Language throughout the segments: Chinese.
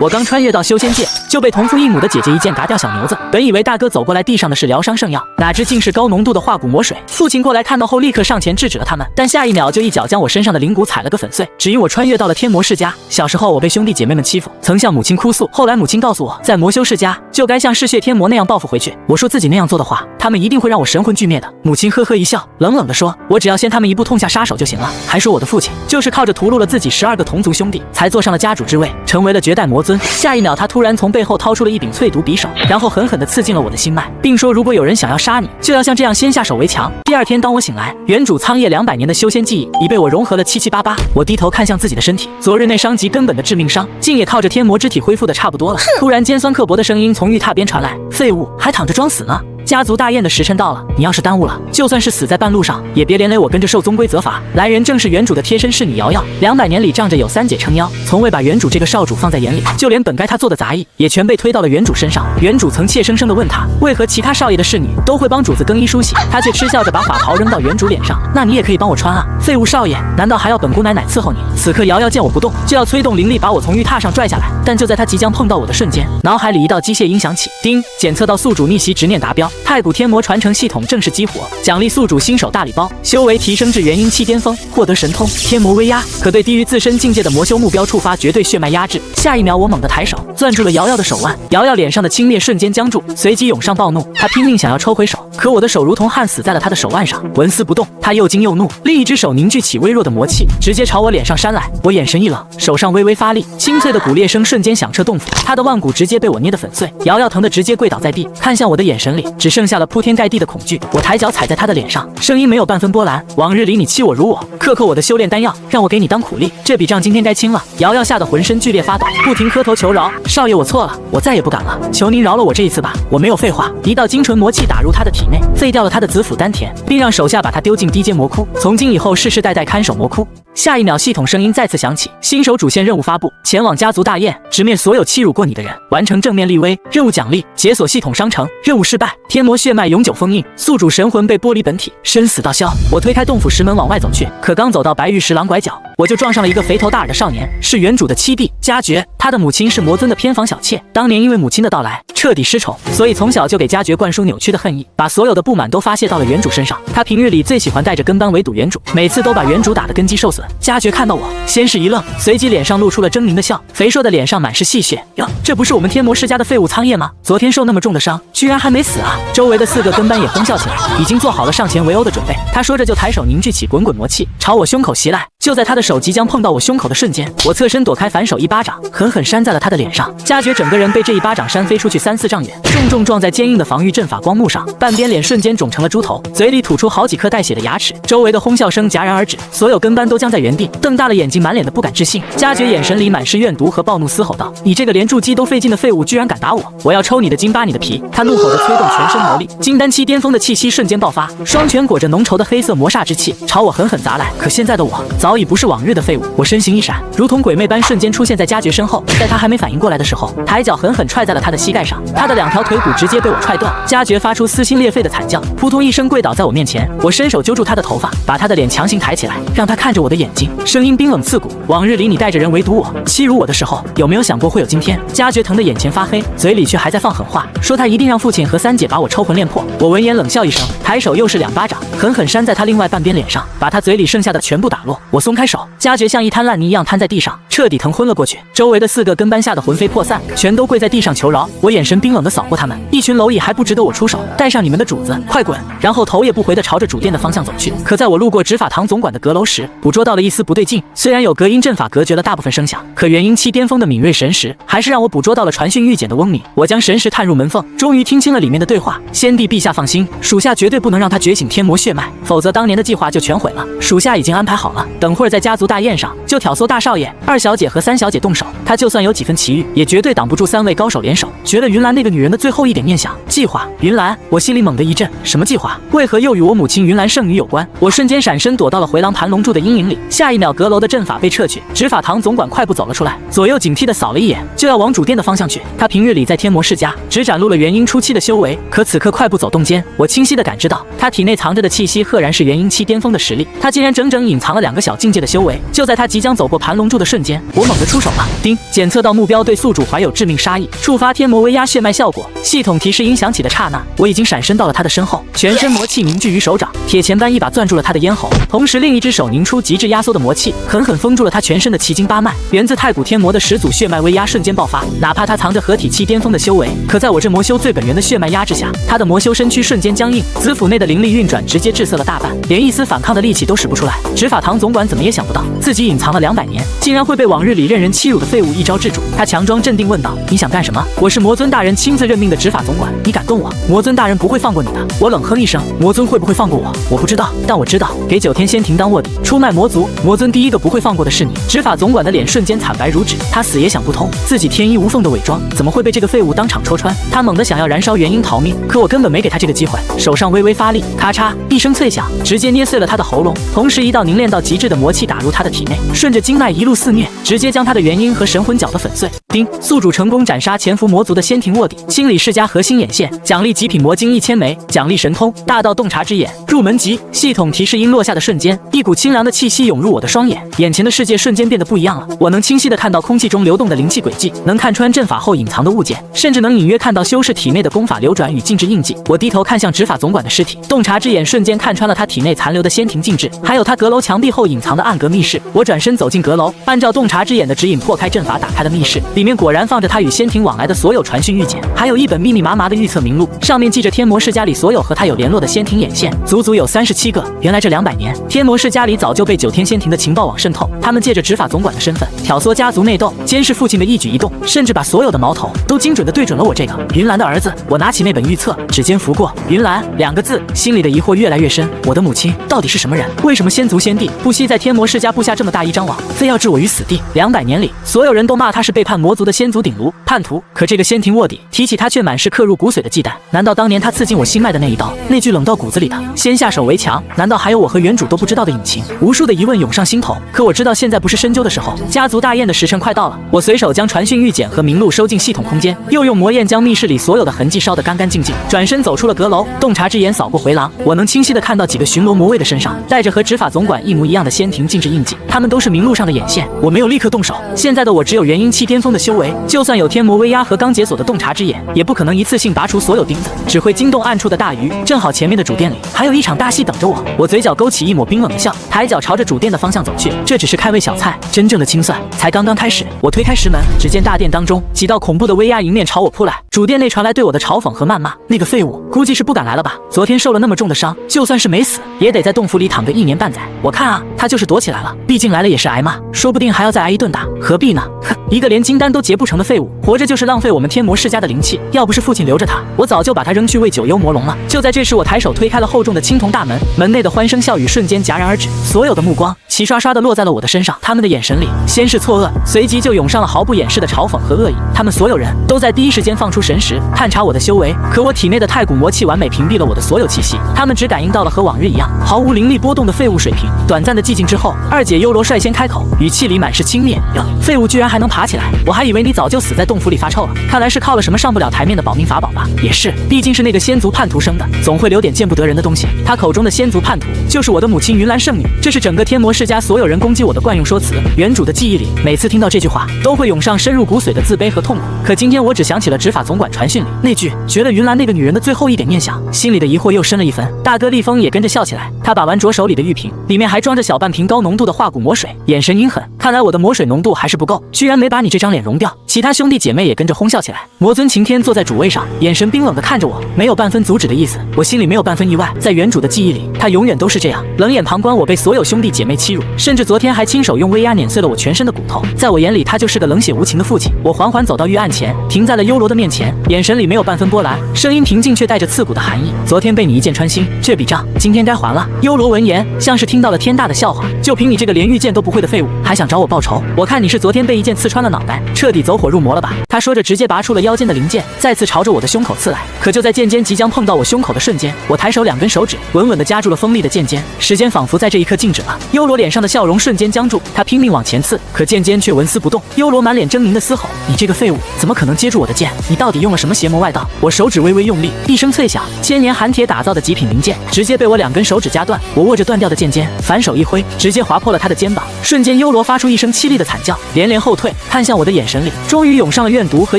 我刚穿越到修仙界，就被同父异母的姐姐一剑打掉小牛子。本以为大哥走过来递上的是疗伤圣药，哪知竟是高浓度的化骨魔水。父亲过来看到后，立刻上前制止了他们，但下一秒就一脚将我身上的灵骨踩了个粉碎。只因我穿越到了天魔世家，小时候我被兄弟姐妹们欺负，曾向母亲哭诉。后来母亲告诉我，在魔修世家就该像嗜血天魔那样报复回去。我说自己那样做的话，他们一定会让我神魂俱灭的。母亲呵呵一笑，冷冷地说：“我只要先他们一步痛下杀手就行了。”还说我的父亲就是靠着屠戮了自己12个同族兄弟，才坐上了家主之位，成为了绝代魔尊。下一秒，他突然从背后掏出了一柄淬毒匕首，然后狠狠地刺进了我的心脉，并说：“如果有人想要杀你，就要像这样先下手为强。”第二天，当我醒来，原主苍夜200年的修仙记忆已被我融合了七七八八。我低头看向自己的身体，昨日那伤及根本的致命伤，竟也靠着天魔之体恢复的差不多了。突然，尖酸刻薄的声音从玉榻边传来：“废物，还躺着装死呢！家族大宴的时辰到了，你要是耽误了，就算是死在半路上，也别连累我跟着受宗规责罚。”来人正是原主的贴身侍女瑶瑶，200年里仗着有3姐撑腰，从未把原主这个少主放在眼里，就连本该她做的杂役，也全被推到了原主身上。原主曾怯生生地问她，为何其他少爷的侍女都会帮主子更衣梳洗，她却嗤笑着把法袍扔到原主脸上：“那你也可以帮我穿啊，废物少爷，难道还要本姑奶奶伺候你？”此刻瑶瑶见我不动，就要催动灵力把我从玉榻上拽下来，但就在她即将碰到我的瞬间，脑海里一道机械音响起，叮，检测到宿主逆袭执念达标，太古天魔传承系统正式激活，奖励宿主新手大礼包，修为提升至元婴期巅峰，获得神通天魔威压，可对低于自身境界的魔修目标触发绝对血脉压制。下一秒，我猛地抬手攥住了瑶瑶的手腕，瑶瑶脸上的轻蔑瞬间僵住，随即涌上暴怒，她拼命想要抽回手，可我的手如同焊死在了她的手腕上，纹丝不动。她又惊又怒，另一只手凝聚起微弱的魔气，直接朝我脸上扇来。我眼神一冷，手上微微发力，清脆的骨裂声瞬间响彻洞府，她的腕骨直接被我捏得粉碎。瑶瑶疼得直接跪倒在地，看向我的眼神里只剩下了铺天盖地的恐惧。我抬脚踩在她的脸上，声音没有半分波澜：“往日里你欺我辱我，克扣我的修炼丹药，让我给你当苦力，这笔账今天该清了。”瑶瑶吓得浑身剧烈发抖，不停磕头求饶：“少爷，我错了，我再也不敢了，求您饶了我这一次吧。”我没有废话，一道精纯魔气打入他的体内，废掉了他的子府丹田，并让手下把他丢进低阶魔窟，从今以后世世代代看守魔窟。下一秒，系统声音再次响起：“新手主线任务发布，前往家族大宴，直面所有欺辱过你的人，完成正面立威。任务奖励：解锁系统商城。任务失败，天魔血脉永久封印，宿主神魂被剥离本体，生死道消。”我推开洞府石门往外走去，可刚走到白玉石廊拐角，我就撞上了一个肥头大耳的少年，是原主的七弟家爵。他的母亲是魔尊的偏房小妾，当年因为母亲的到来彻底失宠，所以从小就给家爵灌输扭曲的恨意，把所有的不满都发泄到了原主身上。他平日里最喜欢带着跟班围堵原主，每次都把原主打得根基受损。家爵看到我，先是一愣，随即脸上露出了狰狞的笑，肥硕的脸上满是戏谑：“哟，这不是我们天魔世家的废物苍夜吗？昨天受那么重的伤，居然还没死啊！”周围的4个跟班也哄笑起来，已经做好了上前围殴的准备。他说着就抬手凝聚起滚滚魔气，朝我胸口袭来。就在他的手即将碰到我胸口的瞬间，我侧身躲开，反手一巴掌狠狠扇在了他的脸上。家爵整个人被这一巴掌扇飞出去3、4丈远，重重撞在坚硬的防御阵法光幕上，半边脸瞬间肿成了猪头，嘴里吐出好几颗带血的牙齿。周围的哄笑声戛然而止，所有跟班都僵在原地，瞪大了眼睛，满脸的不敢置信。家爵眼神里满是怨毒和暴怒，嘶吼道：“你这个连筑基都费劲的废物，居然敢打我！我要抽你的筋，扒你的皮！”他怒吼着催动全身魔力，金丹期巅峰的气息瞬间爆发，双拳裹着浓稠的黑色魔煞之气，朝我狠狠砸来。可现在的我早已不是往日的废物，我身形一闪，如同鬼魅般瞬间出现在家爵身后。在他还没反应过来的时候，抬脚狠狠踹在了他的膝盖上，他的2条腿骨直接被我踹断。家爵发出撕心裂肺的惨叫，扑通一声跪倒在我面前。我伸手揪住他的头发，把他的脸强行抬起来，让他看着我的眼睛，声音冰冷刺骨：“往日里你带着人围堵我，欺辱我的时候，有没有想过会有今天？”家爵疼得眼前发黑，嘴里却还在放狠话，说他一定让父亲和3姐把我抽魂炼魄。我闻言冷笑一声，抬手又是2巴掌，狠狠扇在他另外半边脸上，把他嘴里剩下的全部打落。我松开手，家爵像一滩烂泥一样瘫在地上，彻底疼昏了过去。周围的4个跟班吓得魂飞魄散，全都跪在地上求饶。我眼神冰冷地扫过他们，一群蝼蚁还不值得我出手，带上你们的主子，快滚！然后头也不回地朝着主殿的方向走去。可在我路过执法堂总管的阁楼时，捕捉到了一丝不对劲。虽然有隔音阵法隔绝了大部分声响，可元婴期巅峰的敏锐神识还是让我捕捉到了传讯玉简的嗡鸣。我将神识探入门缝，终于听清了里面的对话：“先帝陛下放心，属下绝对不能让他觉醒天魔血脉，否则当年的计划就全毁了。属下已经安排好了，等会儿在家族大宴上就挑唆大少爷、2小姐和3小姐动手，他就算有几分奇遇，也绝对挡不住3位高手联手，绝了云兰那个女人的最后一点念想。计划？云兰？”我心里猛地一震，什么计划？为何又与我母亲云兰圣女有关？我瞬间闪身躲到了回廊盘龙柱的阴影里，下一秒阁楼的阵法被撤去，执法堂总管快步走了出来，左右警惕地扫了一眼，就要往主殿的方向去。他平日里在天魔世家只展露了元婴初期的修为，可此刻快步走动间，我清晰地感知到他体内藏着的气息赫然是元婴期巅峰的实力。他竟然整整隐藏了2个小境界的修为。就在他即将走过盘龙柱的瞬间，我猛地出手了，叮！检测到目标对宿主怀有致命杀意，触发天魔威压血脉效果。系统提示音响起的刹那，我已经闪身到了他的身后，全身魔气凝聚于手掌，铁钳般一把攥住了他的咽喉，同时另一只手凝出极致压缩的魔气，狠狠封住了他全身的七经八脉。源自太古天魔的始祖血脉威压瞬间爆发，哪怕他藏着合体期巅峰的修为，可在我这魔修最本源的血脉压制下，他的魔修身躯瞬间僵硬，子府内的灵力运转直接滞涩了大半，连一丝反抗的力气都使不出来。执法堂总管怎么也想不到，自己隐藏了200年，竟然会被往日里任人欺辱的废物一招制住。他强装镇定问道：“你想干什么？”“我是魔尊大人亲自任命的执法总管，你敢动我，魔尊大人不会放过你的。”我冷哼一声：“魔尊会不会放过我？我不知道，但我知道，给9天仙庭当卧底，出卖魔族，魔尊第一个不会放过的是你。”执法总管的脸瞬间惨白如纸，他死也想不通，自己天衣无缝的伪装，怎么会被这个废物当场戳穿？他猛地想要燃烧元婴逃命，可我根本没给他这个机会，手上微微发力，咔嚓一声脆响，直接捏碎了他的喉咙，同时一道凝练到极致的魔气打入他的体内，顺着经脉一路肆虐，直接将他的元婴和神魂搅得粉碎。叮！宿主成功斩杀潜伏魔族的仙庭卧底，清理世家核心眼线，奖励极品魔晶1000枚，奖励神通大道洞察之眼，入门级。系统提示音落下的瞬间，一股清凉的气息涌入我的双眼，眼前的世界瞬间变得不一样了。我能清晰地看到空气中流动的灵气轨迹，能看穿阵法后隐藏的物件，甚至能隐约看到修士体内的功法流转与禁制印记。我低头看向执法总管的尸体，洞察之眼瞬间看穿了他体内残留的仙庭禁制，还有他阁楼墙壁后隐藏的暗格密室。我转身走进阁楼，按照洞察之眼的指引破开阵法，打开了密室，里面果然放着他与仙庭往来的所有传讯玉简，还有一本密密麻麻的预测名录，上面记着天魔世家里所有和他有联络的仙庭眼线，足足有37个。原来这200年，天魔世家里早就被9天仙庭的情报网渗透，他们借着执法总管的身份挑唆家族内斗，监视父亲的一举一动，甚至把所有的矛头都精准地对准了我这个云岚的儿子。我拿起那本预测，指尖拂过云岚2个字，心里的疑惑越来越深。我的母亲到底是什么人？为什么先族先帝不惜在天魔世家布下这么大一张网，非要置我于死地？200年里，所有人都骂他是背叛魔族的先祖鼎炉叛徒，可这个仙庭卧底提起他却满是刻入骨髓的忌惮。难道当年他刺进我心脉的那一刀，那句冷到骨子里的先下手为强，难道还有我和原主都不知道的隐情？无数的疑问涌上心头，可我知道现在不是深究的时候，家族大宴的时辰快到了。我随手将传讯玉简和名录收进系统空间，又用魔焰将密室里所有的痕迹烧得干干净净，转身走出了阁楼。洞察之眼扫过回廊，我能清晰地看到几个巡逻魔卫的身上带着和执法总管一模一样的仙庭禁制印记，他们都是名录上的眼线。我没有立刻动手，现在的我只有元婴期巅峰的修为，就算有天魔威压和刚解锁的洞察之眼，也不可能一次性拔除所有钉子，只会惊动暗处的大鱼。正好前面的主殿里还有一场大戏等着我，我嘴角勾起一抹冰冷的笑，抬脚朝着主殿的方向走去。这只是开胃小菜，真正的清算才刚刚开始。我推开石门，只见大殿当中几道恐怖的威压迎面朝我扑来，主殿内传来对我的嘲讽和谩骂。那个废物估计是不敢来了吧？昨天受了那么重的伤，就算是没死，也得在洞府里躺个1年半载。我看啊，他就是躲起来了，毕竟来了也是挨骂，说不定还要再挨一顿打，何必呢？哼，一个连金丹都结不成的废物，活着就是浪费我们天魔世家的灵气。要不是父亲留着他，我早就把他扔去喂九幽魔龙了。就在这时，我抬手推开了厚重的青铜大门，门内的欢声笑语瞬间戛然而止，所有的目光齐刷刷地落在了我的身上，他们的眼神里先是错愕，随即就涌上了毫不掩饰的嘲讽和恶意。他们所有人都在第一时间放出神识，探查我的修为，可我体内的太古魔气完美屏蔽了我的所有气息，他们只感应到了和往日一样毫无灵力波动的废物水平。短暂的寂静之后，二姐幽罗率先开口，语气里满是轻蔑：“哟，废物居然还能爬起来，我还以为你早就死在洞府里发臭了，看来是靠了什么上不了台面的保命法宝吧？也是，毕竟是那个仙族叛徒生的，总会留点见不得人的东西。他口中的仙族叛徒，就是我的母亲云岚圣女，这是整个天魔世家所有人攻击我的惯用说辞。原主的记忆里，每次听到这句话，都会涌上深入骨髓的自卑和痛苦。可今天我只想起了执法总管传讯里那句绝了云岚那个女人的最后一点念想，心里的疑惑又深了一分。大哥厉风也跟着笑起来，他把玩着手里的玉瓶，里面还装着小半瓶高浓度的化骨魔水，眼神阴狠。看来我的魔水浓度还是不够，居然没把你这张脸融掉。其他兄弟姐妹也跟着哄笑起来。魔尊擎天坐在主位上，眼神冰冷地看着我，没有半分阻止的意思。我心里没有半分意外，在原主的记忆里，他永远都是这样，冷眼旁观我被所有兄弟姐妹欺辱，甚至昨天还亲手用威压碾碎了我全身的骨头。在我眼里，他就是个冷血无情的父亲。我缓缓走到玉案前，停在了幽罗的面前，眼神里没有半分波澜，声音平静却带着刺骨的寒意。昨天被你一剑穿心，这笔账今天该还了。幽罗闻言，像是听到了天大的笑话，就凭你这个连御剑都不会的废物，还想找我报仇？我看你是昨天被一剑刺穿了脑袋，彻底走火入魔了吧？他说着，直接拔出了腰间的灵剑，再次朝着我的胸口刺来。可就在剑尖即将碰到我胸口的瞬间，我抬手2根手指稳稳地夹住了锋利的剑尖，时间仿佛在这一刻静止了。幽罗脸上的笑容瞬间僵住，他拼命往前刺，可剑尖却纹丝不动。幽罗满脸狰狞的嘶吼：“你这个废物，怎么可能接住我的剑？你到底用了什么邪魔外道？”我手指微微用力，一声脆响，千年寒铁打造的极品灵剑直接被我2根手指夹断。我握着断掉的剑尖，反手一挥，直接划破了他的肩膀。瞬间，幽罗发出一声凄厉的惨叫，连连后退，看向我的眼神里终于涌上了怨毒和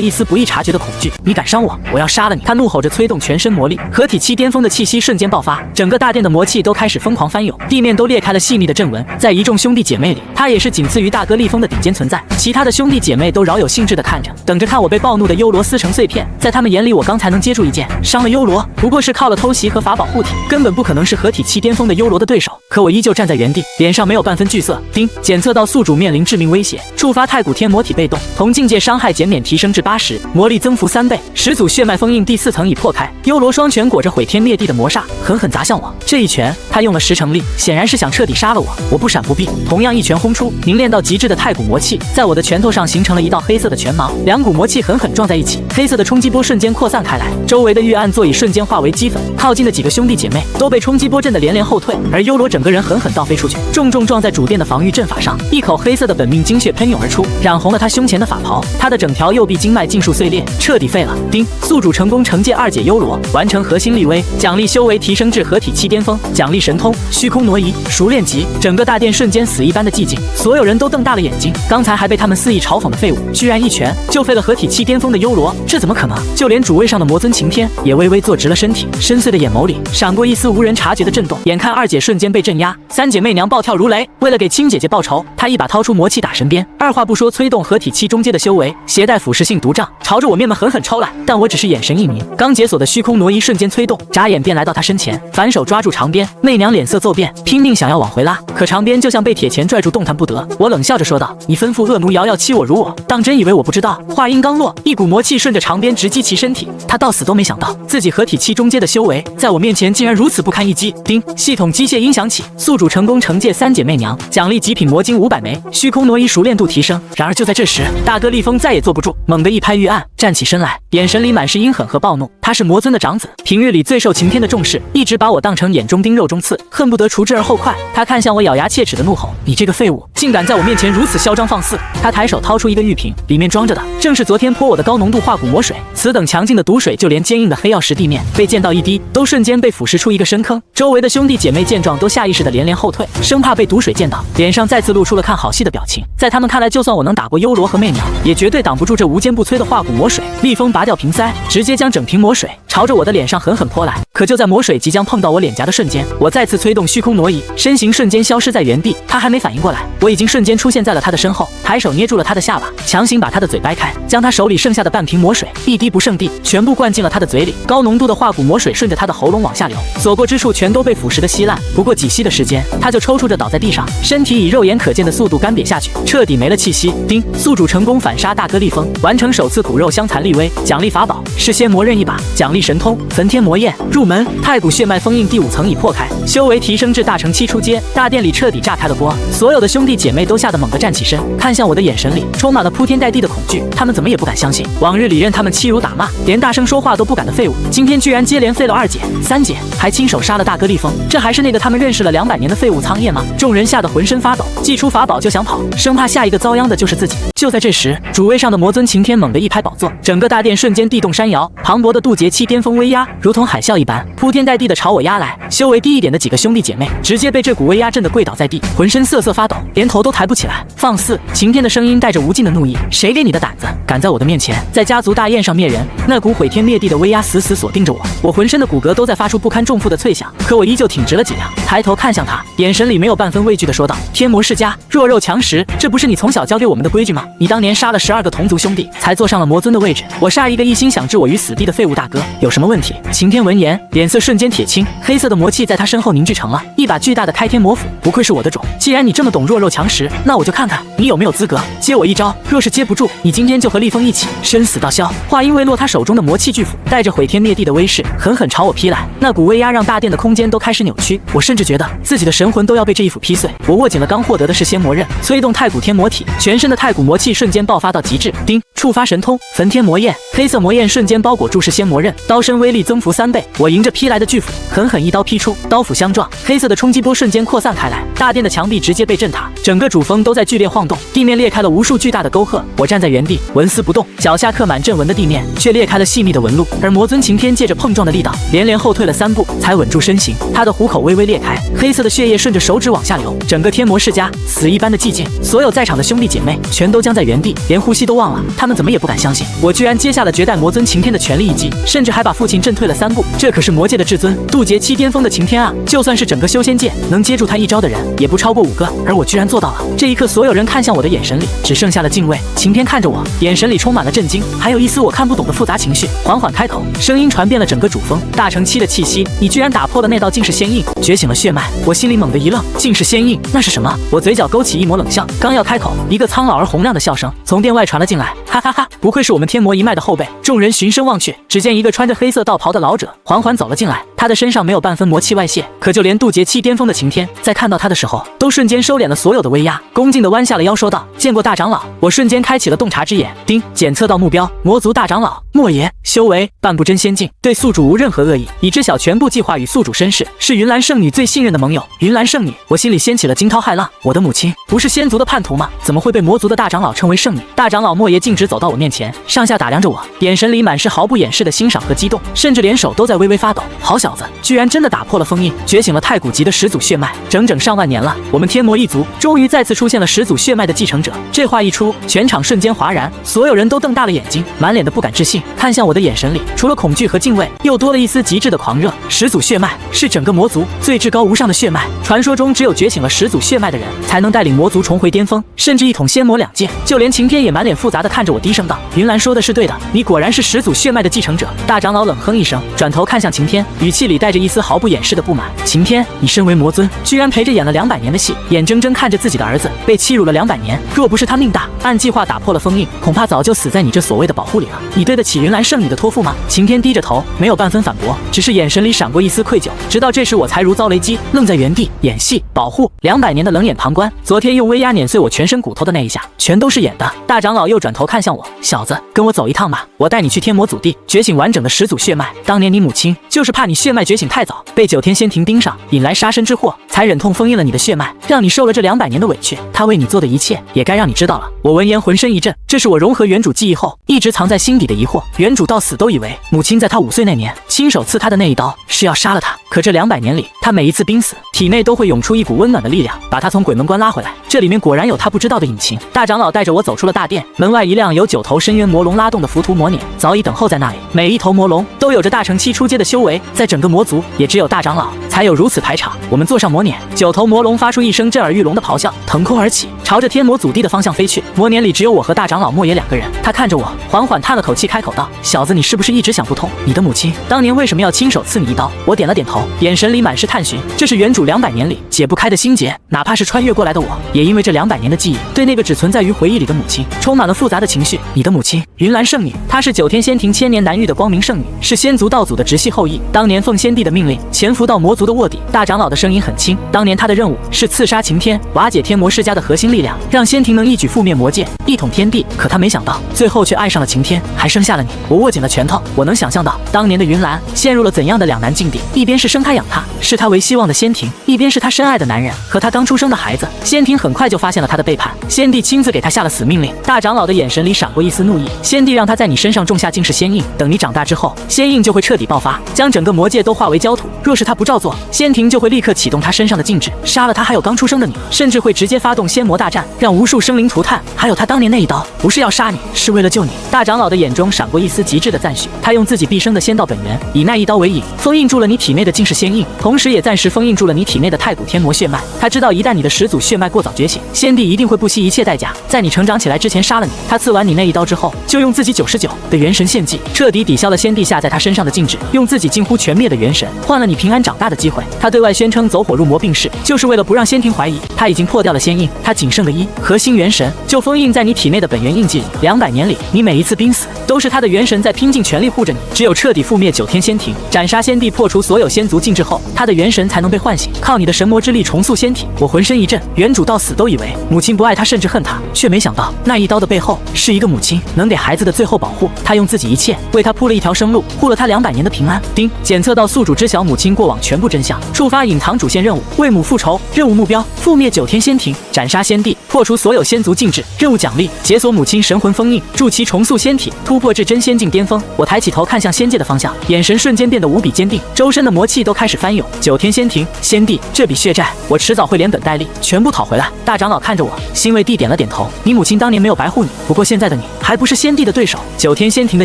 一丝不易察觉的恐惧。你敢伤我，我要杀了你！他怒吼着，催动全身魔力，合体期巅峰的气息瞬间爆发，整个大殿的魔气都开始疯狂翻涌，地面都裂开了细密的阵纹。在一众兄弟姐妹里，他也是仅次于大哥厉风的顶尖存在。其他的兄弟姐妹都饶有兴致地看着，等着看我被暴怒的幽罗撕成碎片。在他们眼里，我刚才能接住一剑，伤了幽罗，不过是靠了偷袭和法宝护体，根本不可能是合体期巅峰的幽罗的对手。可我依旧站在原地，脸上没有半分惧色。丁，检测到宿主面临致命威胁，触发太古天魔体被动，同境界伤害减免提升至80%，魔力增幅3倍。始祖血脉封印第4层已破开，幽罗双拳裹着毁天灭地的魔煞，狠狠砸向我。这一拳，他用了10成力，显然是想彻底杀了我。我不闪不避，同样一拳轰出，凝练到极致的太古魔气，在我的拳头上形成了一道黑色的拳芒，两股魔气狠狠撞在一起，黑色的冲击波瞬间扩散开来，周围的玉案座椅瞬间化为齑粉，靠近的几个兄弟姐妹都被冲击波震得连连后退，而幽罗整个人狠狠倒飞出去，重重撞在主殿的防御阵法上，一口黑色的本命精血喷涌而出，染红了他胸前的法袍，他的整条右臂经脉尽数碎裂，彻底废了。丁，宿主成功惩戒2姐幽罗，完成核心立威，奖励修为提升至合体期巅峰，奖励神通虚空挪移熟练级。整个大殿瞬间死一般的寂静，所有人都瞪大了眼睛，刚才还被他们肆意嘲讽的废物，居然一拳就废了合体期巅峰的幽罗，这怎么可能？就连主位上的魔尊擎天也微微坐直了身体，深邃的眼眸里闪过一丝无人察觉的震动。眼看2姐瞬间被镇压，3姐妹娘暴跳如雷，为了给亲姐姐报仇，她一把掏出魔气打神鞭，二话不说催动合体期中阶的修为，携带腐蚀性毒杖朝着我面门狠狠抽来。但我只是眼神一凝，刚解锁的虚空挪移瞬间催动，眨眼便来到她身前，反手抓住长鞭。媚娘脸色骤变，拼命想要往回拉，可长鞭就像被铁钳拽住，动弹不得。我冷笑着说道：“你吩咐恶奴瑶瑶欺我辱我，当真以为我不知道？”话音刚落，一股魔气顺着长鞭直击其身体，他到死都没想到自己合体期中阶的修为，在我面前竟然如此不堪一击。叮，系统机械音响起，宿主成功惩戒3姐妹娘，奖励极品魔晶500枚，虚空挪移熟练度提升。然而就在这时，大哥厉风再也坐不住，猛地一拍玉案，站起身来，眼神里满是阴狠和暴怒。他是魔尊的长子，平日里最受擎天的重视，一直把我当成眼中钉肉中刺，恨不得除之而后快。他看向我，咬牙切齿的怒吼：“你这个废物，竟敢在我面前如此嚣张放肆！”他抬手掏出一个玉瓶，里面装着的正是昨天泼我的高浓度化骨魔水。此等强劲的毒水，就连坚硬的黑曜石地面被溅到一滴，都瞬间被腐蚀出一个深坑。周围的兄弟姐妹见状，都下意识的连连后退，生怕被毒水溅到，脸上再次露出了看好戏的表情。在他们看来，就算我能打过幽罗和媚娘，也绝对挡不住这无坚不摧的化骨魔水。厉风拔掉瓶塞，直接将整瓶魔水朝着我的脸上狠狠泼来。可就在魔水即将碰到我脸颊的瞬间，我再次催动虚空挪移，身形瞬间消失在原地。他还没反应过来，我已经瞬间出现在了他的身后，抬手捏住了他的下巴，强行把他的嘴掰开，将他手里剩下的半瓶魔水一滴不剩地全部灌进了他的嘴里。高浓度的化骨魔水顺着他的喉咙往下流，所过之处全都被腐蚀的稀烂。不过几息的时间，他就抽搐着倒在地上，身体以肉眼可见的速度干瘪下去，彻底没了气息。丁，宿主成功反杀大哥厉风，完成首次骨肉相残立威，奖励法宝是仙魔刃一把，奖励神通焚天魔焰。入门，太古血脉封印第5层已破开，修为提升至大成期初阶。大殿里彻底炸开了锅，所有的兄弟姐妹都吓得猛地站起身，看向我的眼神里充满了铺天盖地的恐惧。他们怎么也不敢相信，往日里任他们欺辱打骂，连大声说话都不敢的废物，今天居然接连废了2姐、3姐，还亲手杀了大哥厉风。这还是那个他们认识了200年的废物苍叶吗？众人吓得浑身发抖，祭出法宝就想跑，生怕下一个遭殃的就是自己。就在这时，主位上的魔尊擎天猛地一拍宝座，整个大殿瞬间地动山摇，磅礴的渡劫期巅峰威压如同海啸一般铺天盖地的朝我压来。修为低一点的几个兄弟姐妹直接被这股威压震得跪倒在地，浑身瑟瑟发抖，连头都抬不起来。放肆！擎天的声音带着无尽的怒意，谁给你的胆子，敢在我的面前在家族大宴上灭人？那股毁天灭地的威压死死锁定着我，我浑身的骨骼都在发出不堪重负的脆响，可我依旧挺直了脊梁，抬头看向他，眼神里没有半分畏惧的说道：“天魔世家，弱肉强食，这不是你从小教给我们的规矩吗？你当年杀了12个同族兄弟，才坐上了魔尊的位置，我杀一个一心想置我于死地的废物大哥，有什么问题？”擎天闻言，脸色瞬间铁青，黑色的魔气在他身后凝聚成了一把巨大的开天魔斧。不愧是我的种，既然你这么懂弱肉强食，那我就看看你有没有资格接我一招。若是接不住，你今天就和厉风一起生死道消。话音未落，他手中的魔气巨斧带着毁天灭地的威势，狠狠朝我劈来。那股威压让大殿的空间都开始扭曲，我甚至觉得自己的神魂都要被这一斧劈碎。我握紧了刚获得的是仙魔刃，催动太古天魔体，全身的太古魔气瞬间爆发到极致。叮，触发神通焚天魔焰，黑色魔焰瞬间包裹住是仙魔刃，刀身威力增幅3倍。我迎着劈来的巨斧，狠狠一刀劈出，刀斧相撞，黑色的冲击波瞬间扩散开来，大殿的墙壁直接被震塌，整个主峰都在剧烈晃动，地面裂开了无数巨大的沟壑。我站在原地纹丝不动，脚下刻满阵纹的地面却裂开了细密的纹路，而魔尊擎天借着碰撞的力道连连后退了3步才稳住身形，他的虎口微微裂开，开，黑色的血液顺着手指往下流，整个天魔世家死一般的寂静。所有在场的兄弟姐妹全都僵在原地，连呼吸都忘了。他们怎么也不敢相信，我居然接下了绝代魔尊擎天的全力一击，甚至还把父亲震退了3步。这可是魔界的至尊，渡劫期巅峰的擎天啊！就算是整个修仙界能接住他一招的人，也不超过5个，而我居然做到了。这一刻，所有人看向我的眼神里只剩下了敬畏。擎天看着我，眼神里充满了震惊，还有一丝我看不懂的复杂情绪。缓缓开口，声音传遍了整个主峰。大成期的气息，你居然打破了那道尽是仙印，觉醒了血脉。我心里猛地一愣，尽是仙印，那是什么？我嘴角勾起一抹冷笑，刚要开口，一个苍老而洪亮的笑声从殿外传了进来，哈哈哈！不愧是我们天魔一脉的后辈。众人循声望去，只见一个穿着黑色道袍的老者缓缓走了进来，他的身上没有半分魔气外泄，可就连渡劫期巅峰的擎天，在看到他的时候，都瞬间收敛了所有的威压，恭敬地弯下了腰，说道：“见过大长老。”我瞬间开启了洞察之眼，丁，检测到目标，魔族大长老莫邪，修为半步真仙境，对宿主无任何恶意，已知晓全部计划与宿主身世，是云岚圣女最信任的盟友。云岚圣女，我心里掀起了惊涛骇浪。我的母亲不是仙族的叛徒吗？怎么会被魔族的大长老称为圣女？大长老莫邪径直走到我面前，上下打量着我，眼神里满是毫不掩饰的欣赏和激动，甚至连手都在微微发抖。好小子，居然真的打破了封印，觉醒了太古级的始祖血脉，整整上万年了，我们天魔一族终于再次出现了始祖血脉的继承者。这话一出，全场瞬间哗然，所有人都瞪大了眼睛，满脸的不敢置信，看向我的眼神里，除了恐惧和敬畏，又多了一丝极致的狂热。始祖血脉是整个魔族最至高无上的血脉，传说中只有觉醒了始祖血脉的人，才能带领魔族重回巅峰，甚至一统仙魔2界。就连擎天也满脸复杂的看着我，低声道：“云岚说的是对的，你果然是始祖血脉的继承者。”大长老冷哼一声，转头看向擎天，语气里带着一丝毫不掩饰的不满：“擎天，你身为魔尊，居然陪着演了200年的戏，眼睁睁看着自己的儿子被欺辱了200年，若不是他命大，按计划打破了封印，恐怕早就死在你这所谓的保护里了。你对得起云岚圣女的托付吗？”擎天低着头，没有半分反驳，只是眼神里闪过一丝愧疚。直到这时，我才如遭雷击，愣在原地。演戏保护200年的冷眼旁观，昨天用威压碾碎我全身骨头的那一下，全都是演的。大长老又转头看向我：“小子，跟我走一趟吧，我带你去天魔祖地，觉醒完整的始祖血脉。当年你母亲就是怕你血脉觉醒太早，被9天仙庭盯上，引来杀身之祸，才忍痛封印了你的血脉，让你受了这200年的委屈。她为你做的一切，也该让你知道了。”我闻言浑身一震，这是我融合原主记忆后一直藏在心底的疑惑。原主到死都以为母亲在她5岁那年亲手刺她的那一刀是要杀了她，可这200年里，她每一次濒死，体内都会涌出一股温暖的力量，把她从鬼门关拉回来。这里面果然有她不知道的隐情。大长老带着我走出了大殿，门外一辆由9头深渊魔龙拉动的浮屠魔辇早已等候在那里，每一头魔龙都有着大成期出阶的修为，在整个魔族也只有大长老才有如此排场。我们坐上魔辇，9头魔龙发出一声震耳欲聋的咆哮，腾空而起，朝着天魔祖地的方向飞去。魔辇里只有我和大长老莫邪2个人。他看着我，缓缓叹了口气，开口道：“小子，你是不是一直想不通，你的母亲当年为什么要亲手刺你一刀？”我点了点头，眼神里满是探寻。这是原主200年里解不开的心结，哪怕是穿越过来的我，也因为这200年的记忆，对那个只存在于回忆里的母亲充满了复杂的情绪。你的母亲，云岚圣女，她是9天仙庭千年难遇的光明圣女，是仙族道祖的直系后裔。当年奉先帝的命令潜伏到魔族的卧底。大长老的声音很轻，当年他的任务是刺杀擎天，瓦解天魔世家的核心力量，让仙庭能一举覆灭魔界，一统天地。可他没想到，最后却爱上了擎天，还生下了你。我握紧了拳头，我能想象到当年的云岚陷入了怎样的两难境地，一边是生他养他，视他为希望的仙庭，一边是他深爱的男人和他刚出生的孩子。仙庭很快就发现了他的背叛，先帝亲自给他下了死命令。大长老的眼神里闪过一丝怒意，先帝让他在你身上种下尽是仙印，等你长大之后，仙印就会彻底爆发，将整个魔界都化为焦土。若是他不照做，仙庭就会立刻启动他身上的禁制，杀了他还有刚出生的你，甚至会直接发动仙魔大战，让无数生灵涂炭。还有他当年那一刀，不是要杀你，是为了救你。大长老的眼中闪过一丝极致的赞许，他用自己毕生的仙道本源，以那一刀为引，封印住了你体内的尽是仙印，同时也暂时封印住了你体内的太古天魔血脉。他知道一旦你的始祖血脉过早觉醒，先帝一定会不惜一切代价，在你成长起来之前杀了你。他刺完你那一刀之后，就用自己99的元神献祭，彻底抵消了先帝下在他身上的禁制，用自己近乎全灭的元神换了你平安长大的机会。他对外宣称走火入魔病逝，就是为了不让仙庭怀疑他已经破掉了仙印，他仅剩的核心元神就封印在你体内的本源印记里。200年里，你每一次濒死，都是他的元神在拼尽全力护着你。只有彻底覆灭9天仙庭，斩杀先帝，破除所有仙族禁制后，他的元神才能被唤醒，靠你的神魔之力重塑仙体。我浑身一震，原主到死都以为母亲不爱他，甚至恨他，却没想到那一刀的背后是一个母亲能给孩子的最后保护。他用自己一切为他铺了一条生路，护了他200年的平安。丁，检测到宿主知晓母亲过往全部真相，触发隐藏主线任务，为母复仇。任务目标：覆灭9天仙庭，斩杀先帝。天地，破除所有仙族禁制。任务奖励：解锁母亲神魂封印，助其重塑仙体，突破至真仙境巅峰。我抬起头看向仙界的方向，眼神瞬间变得无比坚定，周身的魔气都开始翻涌。九天仙庭，仙帝，这笔血债我迟早会连本带利全部讨回来。大长老看着我，心为地点了点头。你母亲当年没有白护你，不过现在的你还不是仙帝的对手。九天仙庭的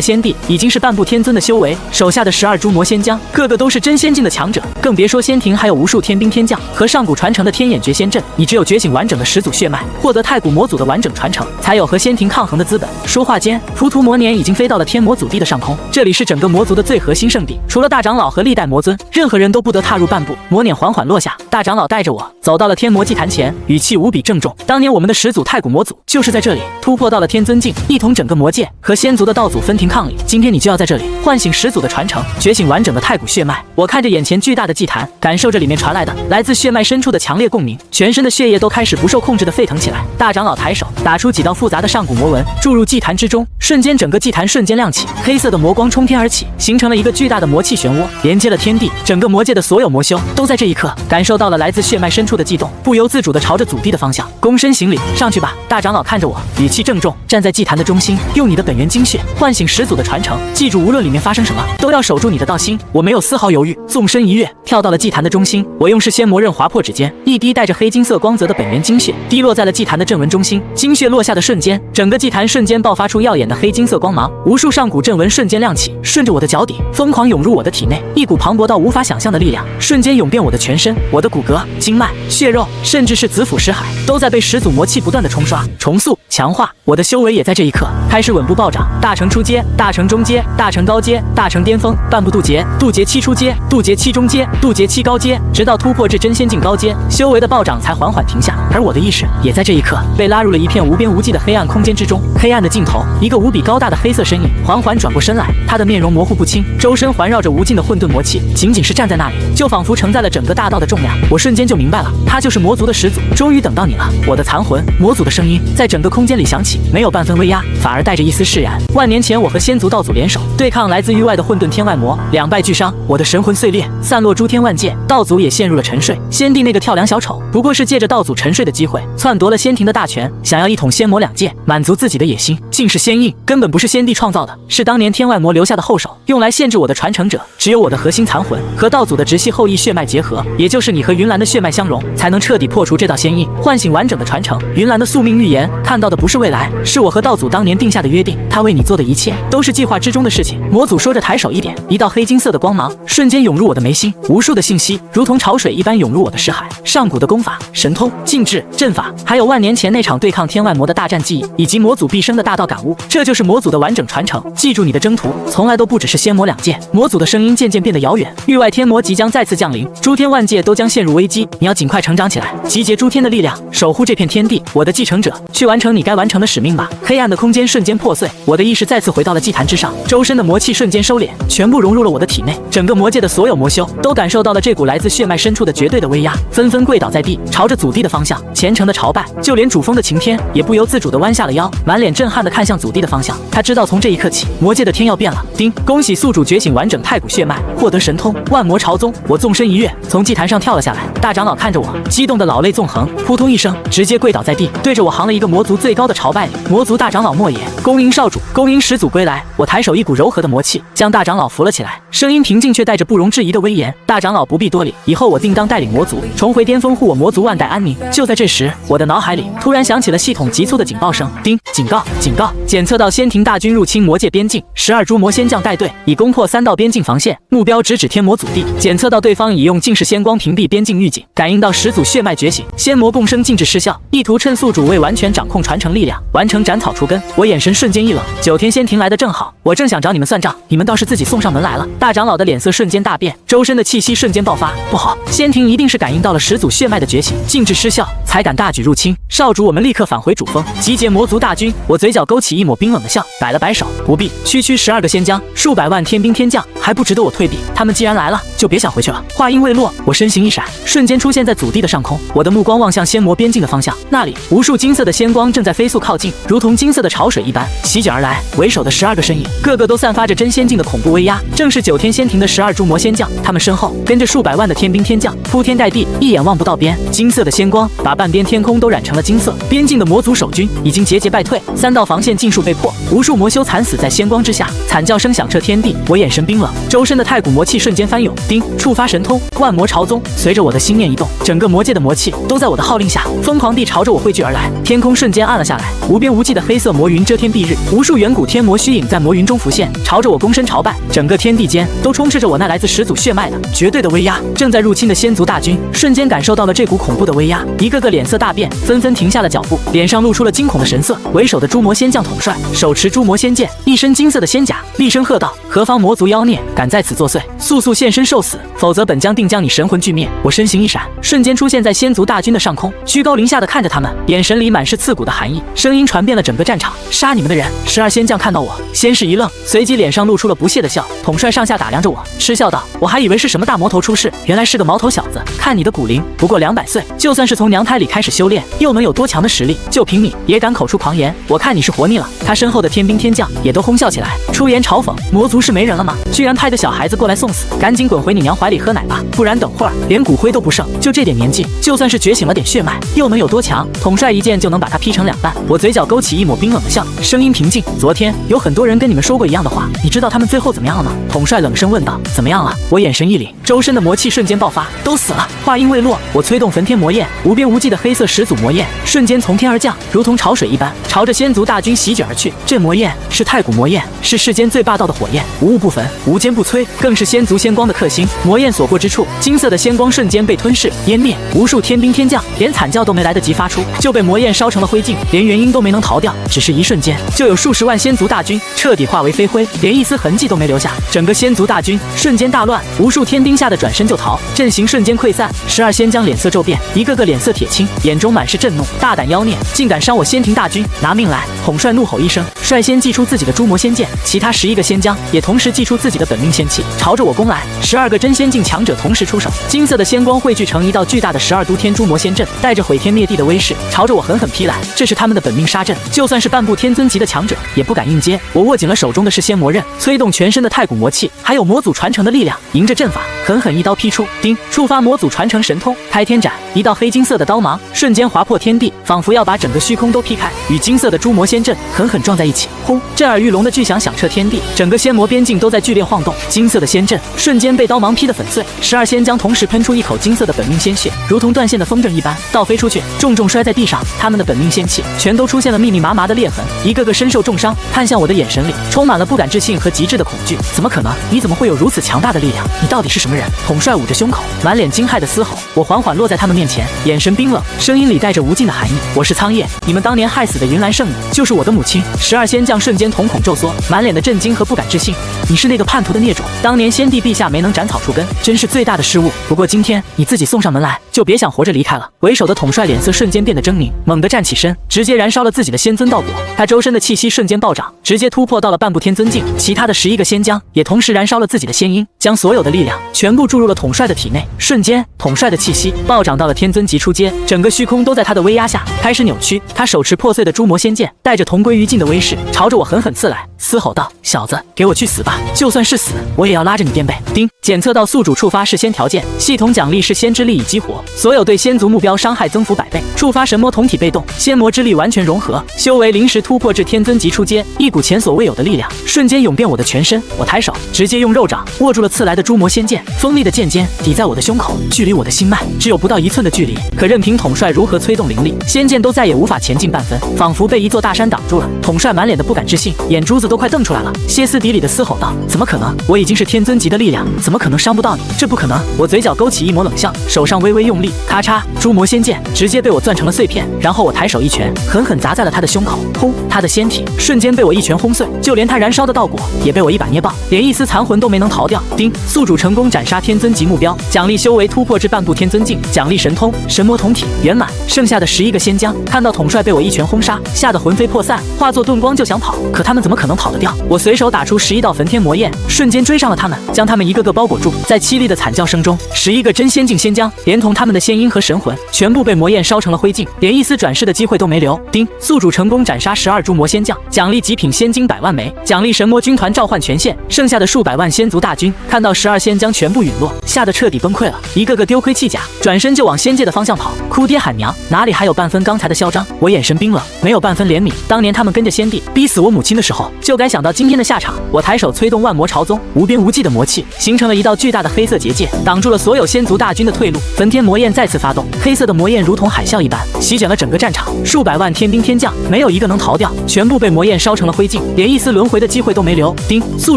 仙帝已经是半步天尊的修为，手下的12株魔仙将个个都是真仙境的强者，更别说仙庭还有无数天兵天将和上古传承的天眼绝仙阵。你只有觉醒完整的始祖血脉，获得太古魔祖的完整传承，才有和仙庭抗衡的资本。说话间，浮屠魔年已经飞到了天魔祖地的上空，这里是整个魔族的最核心圣地，除了大长老和历代魔尊，任何人都不得踏入半步。魔辇缓缓落下，大长老带着我走到了天魔祭坛前，语气无比郑重。当年我们的始祖太古魔祖就是在这里突破到了天尊境，一统整个魔界，和仙族的道祖分庭抗礼。今天你就要在这里唤醒始祖的传承，觉醒完整的太古血脉。我看着眼前巨大的祭坛，感受着里面传来的来自血脉深处的强烈共鸣，全身的血液都开始不受控制的沸腾起来。大长老抬手打出几道复杂的上古魔纹，注入祭坛之中，瞬间整个祭坛瞬间亮起，黑色的魔光冲天而起，形成了一个巨大的魔气漩涡，连接了天地。整个魔界的所有魔修都在这一刻感受到了来自血脉深处的悸动，不由自主地朝着祖地的方向躬身行礼。上去吧。大长老看着我，语气郑重，站在祭坛的中心，用你的本源精血唤醒始祖的传承，记住无论里面发生什么，都要守住你的道心。我没有丝毫犹豫，纵身一跃，跳到了祭坛的中心。我用噬仙魔刃划破指尖，一滴带着黑金色光泽的本源精血滴落在了祭坛的阵纹中心。精血落下的瞬间，整个祭坛瞬间爆发出耀眼的黑金色光芒，无数上古阵纹瞬间亮起，顺着我的脚底疯狂涌入我的体内，一股磅礴到无法想象的力量瞬间涌遍我的全身。我的骨骼、经脉、血肉，甚至是子府识海，都在被始祖魔气不断的冲刷、重塑、强化。我的修为也在这一刻开始稳步暴涨，大成初阶、大成中阶、大成高阶、大成巅峰，半步渡劫、渡劫期初阶、渡劫期中阶、渡劫期高阶，直到突破至真仙境高阶，修为的暴涨才缓缓停下。而我的意识也在这一刻被拉入了一片无边无际的黑暗空间之中。黑暗的尽头，一个无比高大的黑色身影缓缓转过身来，他的面容模糊不清，周身环绕着无尽的混沌魔气，仅仅是站在那里，就仿佛承载了整个大道的重量。我瞬间就明白了，他就是魔族的始祖，终于等到你了，我的残魂。魔祖的声音在整个空间里响起，没有半分威压，反而带着一丝释然。万年前，我和仙族道祖联手对抗来自域外的混沌天外魔，两败俱伤，我的神魂碎裂，散落诸天万界，道祖也陷入了沉睡。先帝那个跳梁小丑，不过是借着道祖沉睡的机会，篡夺了仙庭的大权，想要一统仙魔两界，满足自己的野心，尽是仙印，根本不是先帝创造的，是当年天外魔留下的后手，用来限制我的传承者。只有我的核心残魂和道祖的直系后裔血脉结合，也就是你和云岚的血脉相融，才能彻底破除这道仙印，唤醒完整的传承。云岚的宿命预言看到的不是未来，是我和道祖当年定下的约定，他为你做的一切都是计划之中的事情。魔祖说着抬手一点，一道黑金色的光芒瞬间涌入我的眉心，无数的信息如同潮水一般涌入我的识海，上古的功法、神通、禁制、阵法，还有万年前那场对抗天外魔的大战记忆，以及魔祖毕生的大道感悟，这就是魔祖的完整传承。记住，你的征途从来都不只是仙魔两界。魔祖的声音渐渐变得遥远，域外天魔即将再次降临，诸天万界都将陷入危机，你要尽快成长起来，集结诸天的力量，守护这片天地。我的继承者，去完成你该完成的使命吧。黑暗的空间瞬间破碎，我的意识再次回到了祭坛之上，周身的魔气瞬间收敛，全部融入了我的体内。整个魔界的所有魔修都感受到了这股来自血脉深处的绝对的威压，纷纷跪倒在地，朝着祖地的方向虔诚的朝拜。就连主峰的擎天也不由自主地弯下了腰，满脸震撼地看向祖地的方向。他知道从这一刻起，魔界的天要变了。叮！恭喜宿主觉醒完整太古血脉，获得神通万魔朝宗。我纵身一跃，从祭坛上跳了下来。大长老看着我，激动的老泪纵横，扑通一声，直接跪倒在地，对着我行了一个魔族最高的朝拜礼。魔族大长老莫也，恭迎少主，恭迎始祖归来。我抬手，一股柔和的魔气将大长老扶了起来，声音平静却带着不容置疑的威严。大长老不必多礼，以后我定当带领魔族重回巅峰，护我魔族万代安宁。就在这时，我的脑海里突然响起了系统急促的警报声，叮！警告！警告！检测到仙庭大军入侵魔界边境，12株魔仙将带队已攻破3道边境防线，目标直指天魔祖地。检测到对方已用尽世仙光屏蔽边境预警，感应到始祖血脉觉醒，仙魔共生禁制失效，意图趁宿主未完全掌控传承力量，完成斩草除根。我眼神瞬间一冷，九天仙庭来的正好，我正想找你们算账，你们倒是自己送上门来了。大长老的脸色瞬间大变，周身的气息瞬间爆发，不好，仙庭一定是感应到了始祖血脉的觉醒，禁制失效，才敢大举入侵。少主，我们立刻返回主峰，集结魔族大军。我嘴角勾起一抹冰冷的笑，摆了摆手，不必，区12个仙将，数百万天兵天将，还不值得我退避。他们既然来了，就别想回去了。话音未落，我身形一闪，瞬间出现在祖地的上空。我的目光望向仙魔边境的方向，那里无数金色的仙光正在飞速靠近，如同金色的潮水一般席卷而来。为首的12个身影，个个都散发着真仙境的恐怖威压，正是9天仙庭的12株魔仙将。他们身后后，跟着数百万的天兵天将铺天盖地，一眼望不到边。金色的仙光把半边天空都染成了金色，边境的魔族守军已经节节败退，3道防线尽数被破，无数魔修惨死在仙光之下，惨叫声响彻天地。我眼神冰冷，周身的太古魔气瞬间翻涌，叮，触发神通，万魔朝宗。随着我的心念一动，整个魔界的魔气都在我的号令下疯狂地朝着我汇聚而来，天空瞬间暗了下来，无边无际的黑色魔云遮天蔽日，无数远古天魔虚影在魔云中浮现，朝着我躬身朝拜。整个天地间都充斥着我那来自始祖血脉的绝对的威压。正在入侵的仙族大军瞬间感受到了这股恐怖的威压，一个个脸色大变，纷纷停下了脚步，脸上露出了惊恐的神色。为首的诸魔仙将统帅手持诸魔仙剑，一身金色的仙甲，厉声喝道：何方魔族妖孽，敢在此作祟，速速现身受死，否则本将定将你神魂俱灭。我身形一闪，瞬间出现在仙族大军的上空，居高临下的看着他们，眼神里满是刺骨的寒意，声音传遍了整个战场：杀你们的人！12仙将看到我，先是一愣，随即脸上露出了不屑的笑。统帅上下打量着我，嗤笑道：我还以为是什么大魔头出世，原来是个毛头小子。看你的骨龄不过200岁，就算是从娘胎里开始修炼，又能有多强的实力？就凭你也敢口出狂言，我看你是活腻了。他身后的天兵天将也都哄笑起来，出言嘲讽：魔族是没人了吗？居然派个小孩子过来送死，赶紧滚回你娘怀里喝奶吧，不然等会儿连骨灰都不剩。就这点年纪，就算是觉醒了点血脉，又能有多强？统帅一剑就能把他劈成2半。我嘴角勾起一抹冰冷的笑，声音平静：昨天有很多人跟你们说过一样的话，你知道他们最后怎么样了吗？统帅冷声问道：怎么样了？我眼神一凛，周身的魔气瞬间爆发，都死了。话音未落，我催动焚天魔焰，无边无际的黑色始祖魔焰瞬间从天而降，如同潮水一般，朝着仙族大军席卷而去。这魔焰是太古魔焰，是世间最霸道的火焰，无物不焚，无坚不摧，更是仙族仙光的克星。魔焰所过之处，金色的仙光瞬间被吞噬湮灭，无数天兵天将连惨叫都没来得及发出，就被魔焰烧成了灰烬，连元婴都没能逃掉。只是一瞬间，就有数十万仙族大军彻底化为飞灰，连一丝痕迹都没留下。整个仙族大军瞬间大乱，无数天兵吓得转身就逃，阵型瞬间溃散。12仙将脸色骤变，一个个脸色铁青，眼中满是震怒，大胆妖孽，竟敢伤我仙庭大军，拿命来！统帅怒吼一声，率先祭出自己的诸魔仙剑，其他11个仙将也同时祭出自己的本命仙器，朝着我攻来。12个真仙境强者同时出手，金色的仙光汇聚成一道巨大的12都天诸魔仙阵，带着毁天灭地的威势，朝着我狠狠劈来。这是他们的本命杀阵，就算是半步天尊级的强者也不敢硬接。我握紧了手中的是仙魔刃，催动全身的太古魔气，还有魔祖传承的力量，迎着阵法狠狠一刀劈出，叮，触发魔祖传承神通开天斩，一道黑金色的刀芒瞬间划破天地，仿佛要把整个虚空都劈开，与金色的诸魔仙阵狠狠撞在一起。轰！震耳欲聋的巨响响彻天地，整个仙魔边境都在剧烈晃动，金色的仙阵瞬间被刀芒劈得粉碎。12仙将同时喷出一口金色的本命鲜血，如同断线的风筝一般倒飞出去，重重摔在地上。他们的本命仙气全都出现了密密麻麻的裂痕，一个个身受重伤，看向我的眼神里充满了不敢置信和极致的恐惧。怎么可能？你怎么会有如此强大的力量？你到底是什么人？统帅捂着胸口，满脸惊骇的嘶吼。我缓缓落在他们面前，眼神冰冷，声音里带着无尽的寒意。我是苍叶，你们当年害死的云岚圣女就是我的母亲。12仙将瞬间瞳孔骤缩，满脸的震惊和不敢置信。你是那个叛徒的孽种，当年先帝陛下没能斩草除根，真是最大的失误。不过今天你自己送上门来，就别想活着离开了。为首的统帅脸色瞬间变得狰狞，猛地站起身，直接燃烧了自己的仙尊道果。他周身的气息瞬间暴涨，直接突破到了半步天尊境。其他的11个仙将也同时燃烧了自己的仙婴，将所有的力量全部注入了统帅的体内。瞬间，统帅的气息暴涨到了天尊级初阶，整个虚空都在他的威压下开始扭曲。他手持破碎的诸魔仙剑，带着同归于尽的威势，朝着我狠狠刺来，嘶吼道：小子，给我去死吧！就算是死，我也要拉着你垫背。叮！检测到宿主触发事先条件，系统奖励是先知力已激活，所有对仙族目标伤害增幅100倍，触发神魔同体被动，仙魔之力完全融合，修为临时突破至天尊级初阶，一股前所未有的力量瞬间涌遍我的全身。我抬手，直接用肉掌握住了刺来的诸魔仙剑，锋利的剑尖抵在我的胸口，距离我的心脉只有不到1寸的距离。可任凭统帅如何催动灵力，仙剑都再也无法前进半分，仿佛被一座大山挡住了。统帅满脸的不敢置信，眼珠子都快瞪出来了，歇斯底里的嘶吼道：怎么可能？我已经是天尊级的力量，怎么可能伤不到你？这不可能！我嘴角勾起一抹冷笑，手上微微用力，咔嚓，诸魔仙剑直接被我攥成了碎片。然后我抬手一拳，狠狠砸在了他的胸口，轰！他的仙体瞬间被我一拳轰碎，就连他燃烧的道果也被我一把捏爆，连一丝残魂都没能逃掉。叮！宿主成功斩杀天尊级目标，奖励修为突破至半步天尊境，奖励神通神魔同体圆满。剩下的11个仙将看到统帅被我一拳轰杀，吓得魂飞魄散，化作遁光就想跑，可他们怎么可能跑得掉？我随手打出11道焚天魔焰，瞬间追上了他们，将他们一个个包裹住。在凄厉的惨叫声中，11个真仙境仙将连同他们的仙婴和神魂，全部被魔焰烧成了灰烬，连一丝转世的机会都没留。丁，宿主成功斩杀12株魔仙将，奖励极品仙晶100万枚，奖励神魔军团召唤权限。剩下的数百万仙族大军看到12仙将全部陨落，吓得彻底崩溃了，一个个丢盔弃甲，转身就往仙界的方向跑，哭爹喊娘，哪里还有半分刚才的嚣张？我眼神冰冷，没有半分怜悯。当年他们跟着先帝逼死我母亲的时候，就该想到今天的下场。我抬手催动万魔朝宗，无边无际的魔气形成了一道巨大的黑色结界，挡住了所有仙族大军的退路。焚天魔焰再次发动，黑色的魔焰如同海啸一般席卷了整个战场，数百万天兵天将没有一个能逃掉，全部被魔焰烧成了灰烬，连一丝轮回的机会都没留。丁，宿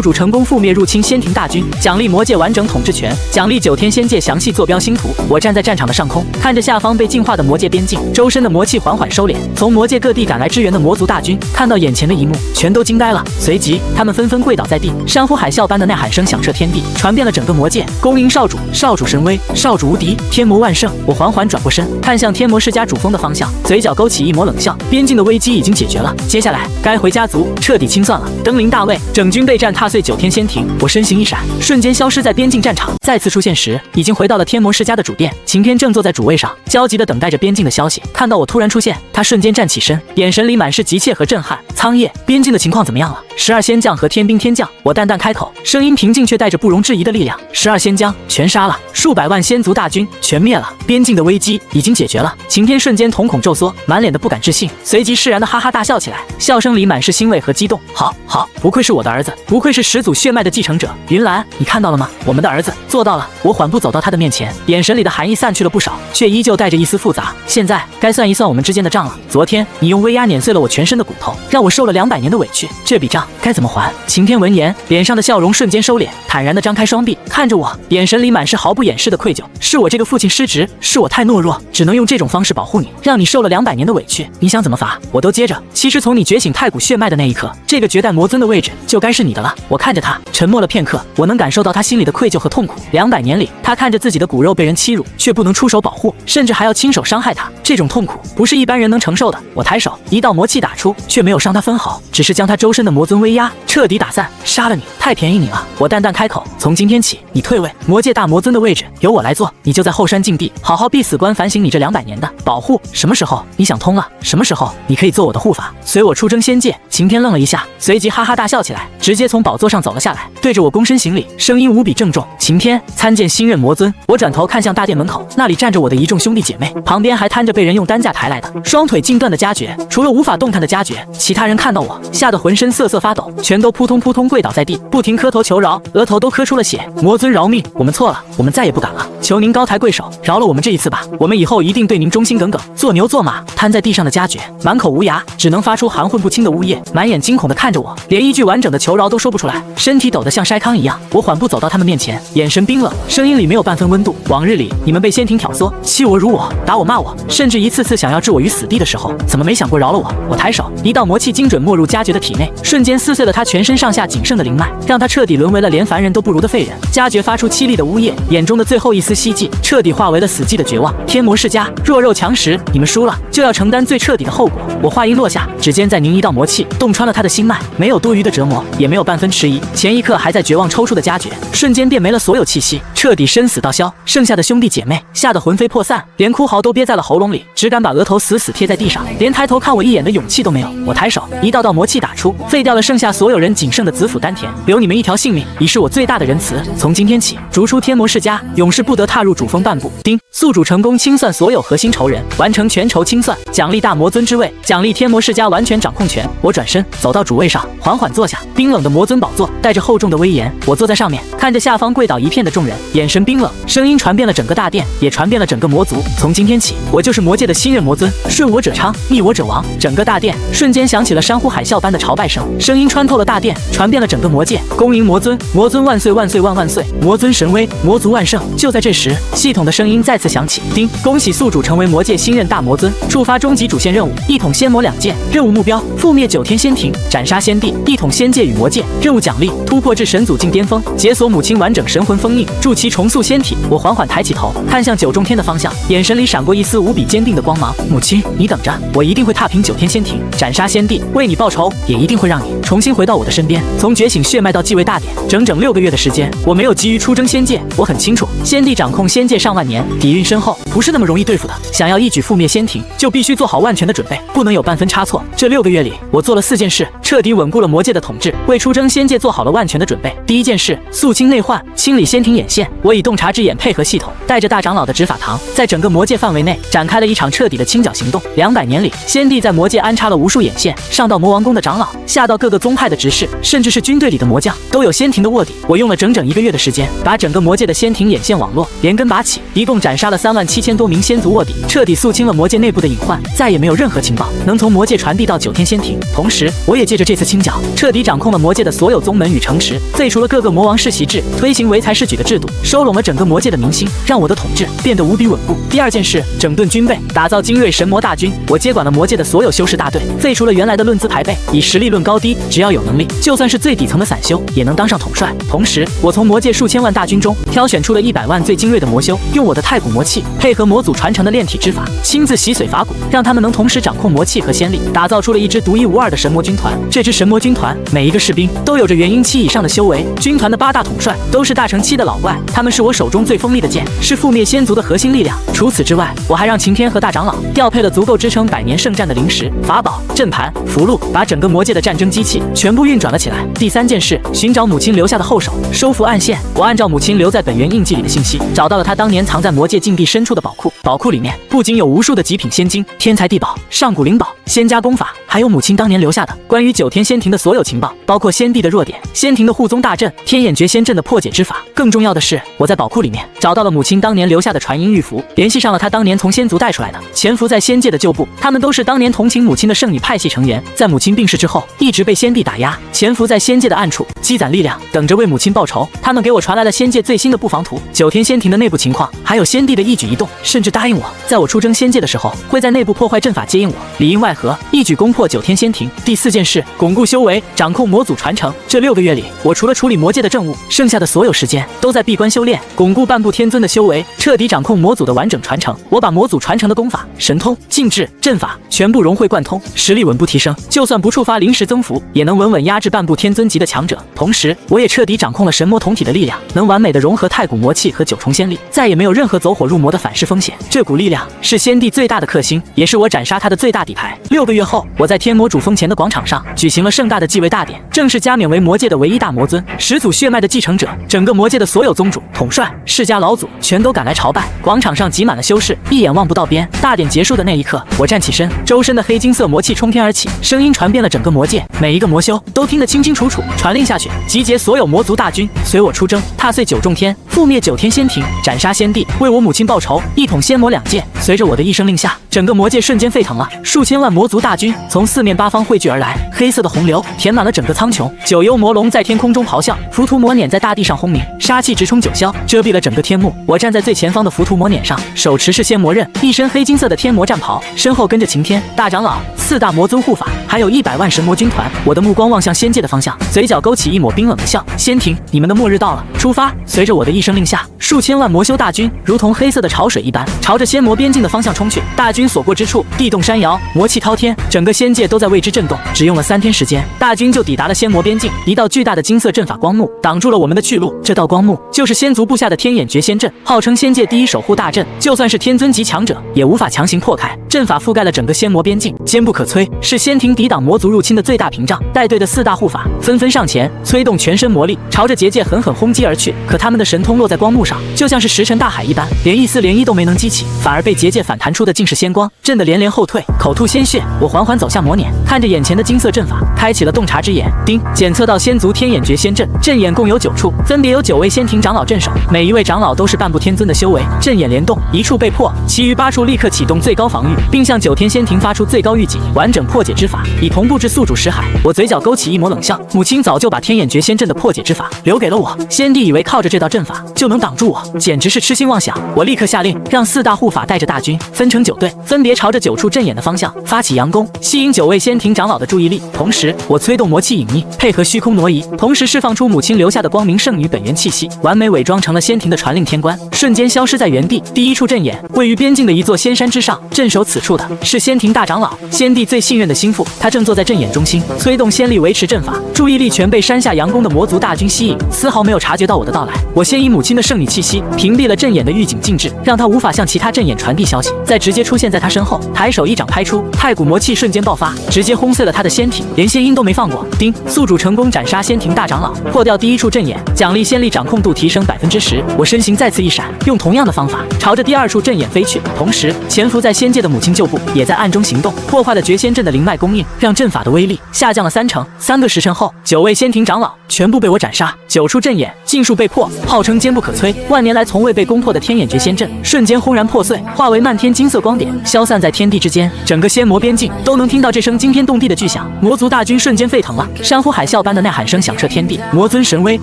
主成功覆灭入侵仙庭大军，奖励魔界完整统治权，奖励9天仙界详细坐标星图。我站在战场的上空，看着下方被净化的魔界边境，周身的魔气缓缓收敛。从魔界各地赶来支援的魔族大军看到眼前的一幕，全都惊呆了，随即他们纷纷跪倒在地，山呼海啸般的呐喊声响彻天地，传遍了整个魔界。恭迎少主，少主神威，少主无敌，天魔万圣。我缓缓转过身，看向天魔世家主峰的方向，嘴角勾起一抹冷笑。边境的危机已经解决了，接下来该回家族彻底清算了。登临大位，整军备战踏碎9天仙庭，我身形一闪，瞬间消失在边境战场。再次出现时，已经回到了天魔世家的主殿。晴天正坐在主位上，焦急地等待着边境的消息。看到我突然出现，他瞬间站起身，眼神里满是急切和震撼。苍叶，边境的情况怎么样了？12仙将和天兵天将，我淡淡开口，声音平静却带着不容置疑的力量。12仙将全杀了，数百万仙族大军全灭了，边境的危机已经解决了。晴天瞬间瞳孔骤缩，满脸的不敢置信，随即释然的哈哈大笑起来，笑声里满是欣慰和激动。好，不愧是我的儿子，不愧是始祖血脉的继承者。云岚，你看到了吗？我们的儿子做到了。我缓步走到他的面前，眼神里的寒意散去了不少，却依旧带着一丝复杂。现在该算一算我们之间的账了。昨天你用威压碾碎了我全身的骨头，让我受了200年的委屈，这笔账该怎么还？晴天闻言，脸上的笑容瞬间收敛，坦然地张开双臂看着我，眼神里满是毫不掩饰的愧疚。是我这个父亲失职，是我太懦弱，只能用这种方式保护你，让你受了200年的委屈。你想怎么罚我都接着。其实从你觉醒太古血脉的那一刻，这个绝代魔尊的位置就该是你的了。我看着他，沉默了片刻，我能感受到他心里的愧疚和痛苦。200年里，他看着自己的骨肉被人欺辱，却不能出手保护，甚至还要亲手伤害他，这种痛苦不是一般人能承受的。我抬手，一道魔气打出，却没有伤他分毫，只是将他周身的魔尊威压彻底打散。杀了你，太便宜你了。我淡淡开口，从今天起，你退位，魔界大魔尊的位置由我来做，你就在后山禁地好好避死关，反省你这200年的保护。什么时候你想通了，什么时候你可以做我的护法，随我出征仙界。晴天愣了一下，随即哈哈大笑起来，直接从宝座上走了下来，对着我躬身行礼，声音无比郑重。晴天参见新任魔尊。我转头看向大殿门口，那里站着我的一众兄弟姐妹，旁边还摊着被人用担架抬来的双腿尽断的家爵，除了无法动弹的家爵，其他人看到我吓得浑身瑟瑟发抖，全都扑通扑通跪倒在地，不停磕头求饶，额头都磕出了血。魔尊饶命，我们错了，我们再也不敢了，求您高抬贵手，饶了我们这一次吧，我们以后一定对您忠心耿耿。做牛做马。瘫在地上的家爵满口无牙，只能发出含混不清的呜咽，满眼惊恐地看着我，连一句完整的求饶都说不出来，身体抖得像筛糠一样。我缓步走到他们面前，眼神冰冷，声音里没有半分温度。往日里你们被仙庭挑唆，欺我辱我，打我骂我，甚至一次次想要置我于死地的时候，怎么没想过饶了我？我抬手，一道魔气精准没入家爵的体内，瞬间撕碎了他全身上下仅剩的灵脉，让他彻底沦为了连凡人都不如的废人。家爵发出凄厉的呜咽，眼中的最后一丝希冀彻底化为了死寂的绝望。天魔世家弱肉强食，你们输了就要承担最彻底的后果。我话音落下，指尖再凝一道魔气，洞穿了他的心脉，没有多余的折磨，也没有半分迟疑。前一刻还在绝望抽搐的家爵，瞬间便没了所有气息，彻底生死道消。剩下的兄弟姐妹吓得魂飞魄散，连哭嚎都憋在了喉咙里，只敢把额头死死贴在地上，连抬头看我一眼的勇气都没有。我抬手，一道道魔气打出，废掉了剩下所有人仅剩的子府丹田，留你们一条性命，已是我最大的仁慈。从今天起，逐出天魔世家，永世不得踏入主峰半步。丁，宿主成功清算所有核心仇人，完成全仇清算，奖励大魔尊之位，奖励天魔世家完全掌控权。我转身走到主位上，缓缓坐下，冰冷的魔尊宝座带着厚重的威严，我坐在上面，看着下方跪倒一片的众人，眼神冰冷，声音传遍了整个大殿，也传遍了整个魔族。从今天起，我就是魔界的新任魔尊，顺我者昌，逆我者亡。整个大殿瞬间响起了山呼海啸般的朝拜声，声音穿透了大殿，传遍了整个魔界。恭迎魔尊，魔尊万岁万岁万万岁，魔尊神威，魔族万圣。就在这时，系统的声音再次响起，叮，恭喜宿主成为魔界新任大魔尊，触发终极主线任务，一统仙魔2界。任务目标：覆灭9天仙庭，斩杀仙帝，一统仙界与魔界。任务奖励：突破至神祖境巅峰，解锁母亲完整神魂封印，助其重塑仙体。我缓缓抬起头，看向9重天的方向，眼神里闪过一丝无比坚定的光芒。母亲，你等着，我一定会踏平9天仙庭，斩杀仙帝，为你报仇，也一定会让你重新回到我的身边。从觉醒血脉到继位大典，整整6个月的时间，我没有急于出征仙界。我很清楚，先帝掌控仙界上万年，底蕴深厚，不是那么容易对付的。想要一举覆灭仙庭，就必须做好万全的准备，不能有半分差错。这6个月里，我做了4件事，彻底稳固了魔界的统治，为出征仙界做好了万全的准备。第一件事，肃清内患，清理仙庭眼线。我以洞察之眼配合系统，带着大长老的执法堂，在整个魔界范围内展开了一场彻底的清剿行动。200年里，先帝在魔界安插了无数眼线，上到魔王宫的长老，下到各个宗派的执事，甚至是军队里的魔将，都有仙庭的卧底。我用了整整1个月的时间，把整个魔界的仙庭眼线网络连根拔起，一共斩杀了37000多名仙族卧底，彻底肃清了魔界内部的隐患，再也没有任何情报能从魔界传递到9天仙庭。同时，我也借着这次清剿，彻底掌控了魔界的所有宗门与城池，废除了各个魔王世袭制，推行唯才是举的制度，收拢了整个魔界的民心，让我的统治变得无比稳固。第2件事，整顿军备，打造精锐神魔大军。我接管了魔界的所有修士大队，废除了原来的论资排辈，以实力论高低，只要有能力，就算是最底层的散修也能当上统帅。同时，我从魔界数千万大军中挑选出了100万最精锐的魔修，用我的太古魔气配合魔祖传承的炼体之法，亲自洗髓法骨，让他们能同时掌控魔气和仙力，打造出了一支独一无二的神魔军团。这支神魔军团每一个士兵都有着元婴期以上的修为，军团的8大统帅都是大成期的老怪，他们是我手中最锋利的剑，是覆灭仙族的核心力量。除此之外，我还让擎天和大长老调配了足够支撑100年圣战的灵石、法宝、阵盘、符箓，把整个魔界的战争机器全部运转了起来。第3件事，寻找母亲留下的后手，收服暗线。我按照母亲留在本源印记里的信息，找到了她当年藏在魔界禁地深处的宝库。宝库里面不仅有无数的极品仙晶、天才地宝、上古灵宝、仙家功法，还有母亲当年留下的关于9天仙庭的所有情报，包括仙帝的弱点、仙庭的护宗大阵、天眼绝仙阵的破解之法。更重要的是，我在宝库里面找到了母亲当年留下的传音玉符，联系上了她当年从仙族带出来的潜伏在仙界的旧部，他们都是当年同情母亲的圣女派系成员，在母亲病逝之后，一直被仙帝打压，潜伏在仙界的暗处，积攒力量，等着为母亲报仇。他们给我传来了仙界最新的布防图、9天仙庭的内部情况，还有仙帝的一举一动，甚至答应我，在我出征仙界的时候，会在内部破坏阵法接应我，里应外合，一举攻破9天仙庭。第4件事，巩固修为，掌控魔祖传承。这6个月里，我除了处理魔界的政务，剩下的所有时间都在闭关修炼，巩固半部天尊的修为，彻底掌控魔祖的完整传承。我把魔祖传承的功法、神通、禁制、阵法全部融会贯通，实力稳步提升，就算不触发灵石增幅，也能稳稳压制半部天尊级的强者。同时，我也彻底掌控了神魔同体的力量，能完美的融合太古魔气和9重仙力，再也没有任何走火入魔的反噬风险。这股力量是先帝最大的克星，也是我斩杀他的最大底牌。6个月后，我在天魔主峰前的广场上举行了盛大的继位大典，正式加冕为魔界的唯一大魔尊，始祖血脉的继承者。整个魔界的所有宗主、统帅、世家老祖全都赶来朝拜，广场上挤满了修士，一眼望不到边。大典结束的那一刻，我站起身，周身的黑金色魔气冲天而起，声音传遍了整个魔界，每一个魔修都听得清清楚楚。传令下去，集结所有魔族大军，随我出征，踏碎9重天，覆灭9天仙庭，斩杀先帝，为我母亲报仇，一统仙魔2界。随着我的一声令下，整个魔界瞬间沸腾了，数千万魔族大军从4面8方汇聚而来，黑色的洪流填满了整个苍穹。9幽魔龙在天空中咆哮，浮屠魔辇在大地上轰鸣，杀气直冲9霄，遮蔽了整个天幕。我站在最前方的浮屠魔辇上，手持是仙魔刃，一身黑金色的天魔战袍，身后跟着擎天、大长老、4大魔尊护法，还有100万神魔军团。我的目光望向仙界的方向，嘴角勾起一抹冰冷的笑。仙庭，你们的末日到了，出发！随着我的一声令下，数千万魔修大军如同黑色的潮水一般，朝着仙魔边境的方向冲去。大军所过之处，地动山摇，魔气滔天，整个仙界都在为之震动。只用了3天时间，大军就抵达了仙魔边境。一道巨大的金色阵法光幕挡住了我们的去路，这道光幕就是仙族布下的天眼绝仙阵，号称仙界第一守护大阵，就算是天尊级强者也无法强行破开。阵法覆盖了整个仙魔边境，坚不可摧，是仙庭抵挡魔族入侵的最大屏障。带队的4大护法纷纷上前，催动全身魔力，朝着结界狠狠轰击而去。可他们的神通落在光幕上，就像是石沉大海一般，连一丝涟漪都没能激起，反而被结界反弹出的尽是仙光，震得连连后退，口吐鲜血。我缓缓走向魔辇，看着眼前的金色阵法，开启了洞察之眼。叮，检测到仙族天眼绝仙阵，阵眼共有9处，分别有9位仙庭长老镇守，每一位长老都是半部天尊的修为。阵眼联动，1处被破，其余8处立刻启动最高防御，并向9天仙庭发出最高预警，完整破解之法，以同步至宿主识海。我嘴角勾起一抹冷笑，母亲早就把天眼绝仙阵的破解之法留给了我。先帝以为靠着这道阵法法就能挡住我，简直是痴心妄想。我立刻下令，让4大护法带着大军分成9队，分别朝着9处阵眼的方向发起佯攻，吸引9位仙庭长老的注意力。同时，我催动魔气隐匿，配合虚空挪移，同时释放出母亲留下的光明圣女本源气息，完美伪装成了仙庭的传令天官，瞬间消失在原地。第1处阵眼位于边境的一座仙山之上，镇守此处的是仙庭大长老，仙帝最信任的心腹，他正坐在阵眼中心，催动仙力维持阵法，注意力全被山下佯攻的魔族大军吸引，丝毫没有察觉到我的到来。我先以母亲的圣女气息屏蔽了阵眼的预警禁制，让他无法向其他阵眼传递消息，再直接出现在他身后，抬手一掌拍出，太古魔气瞬间爆发，直接轰碎了他的仙体，连仙婴都没放过。丁，宿主成功斩杀仙庭大长老，破掉第1处阵眼，奖励仙力掌控度提升10%。我身形再次一闪，用同样的方法朝着第2处阵眼飞去，同时潜伏在仙界的母亲旧部也在暗中行动，破坏了绝仙阵的灵脉供应，让阵法的威力下降了30%。3个时辰后，9位仙庭长老全部被我斩杀，9处阵眼尽数被破，号称坚不可摧，万年来从未被攻破的天眼绝仙阵瞬间轰然破碎，化为漫天金色光点，消散在天地之间。整个仙魔边境都能听到这声惊天动地的巨响，魔族大军瞬间沸腾了，山呼海啸般的呐喊声响彻天地。魔尊神威，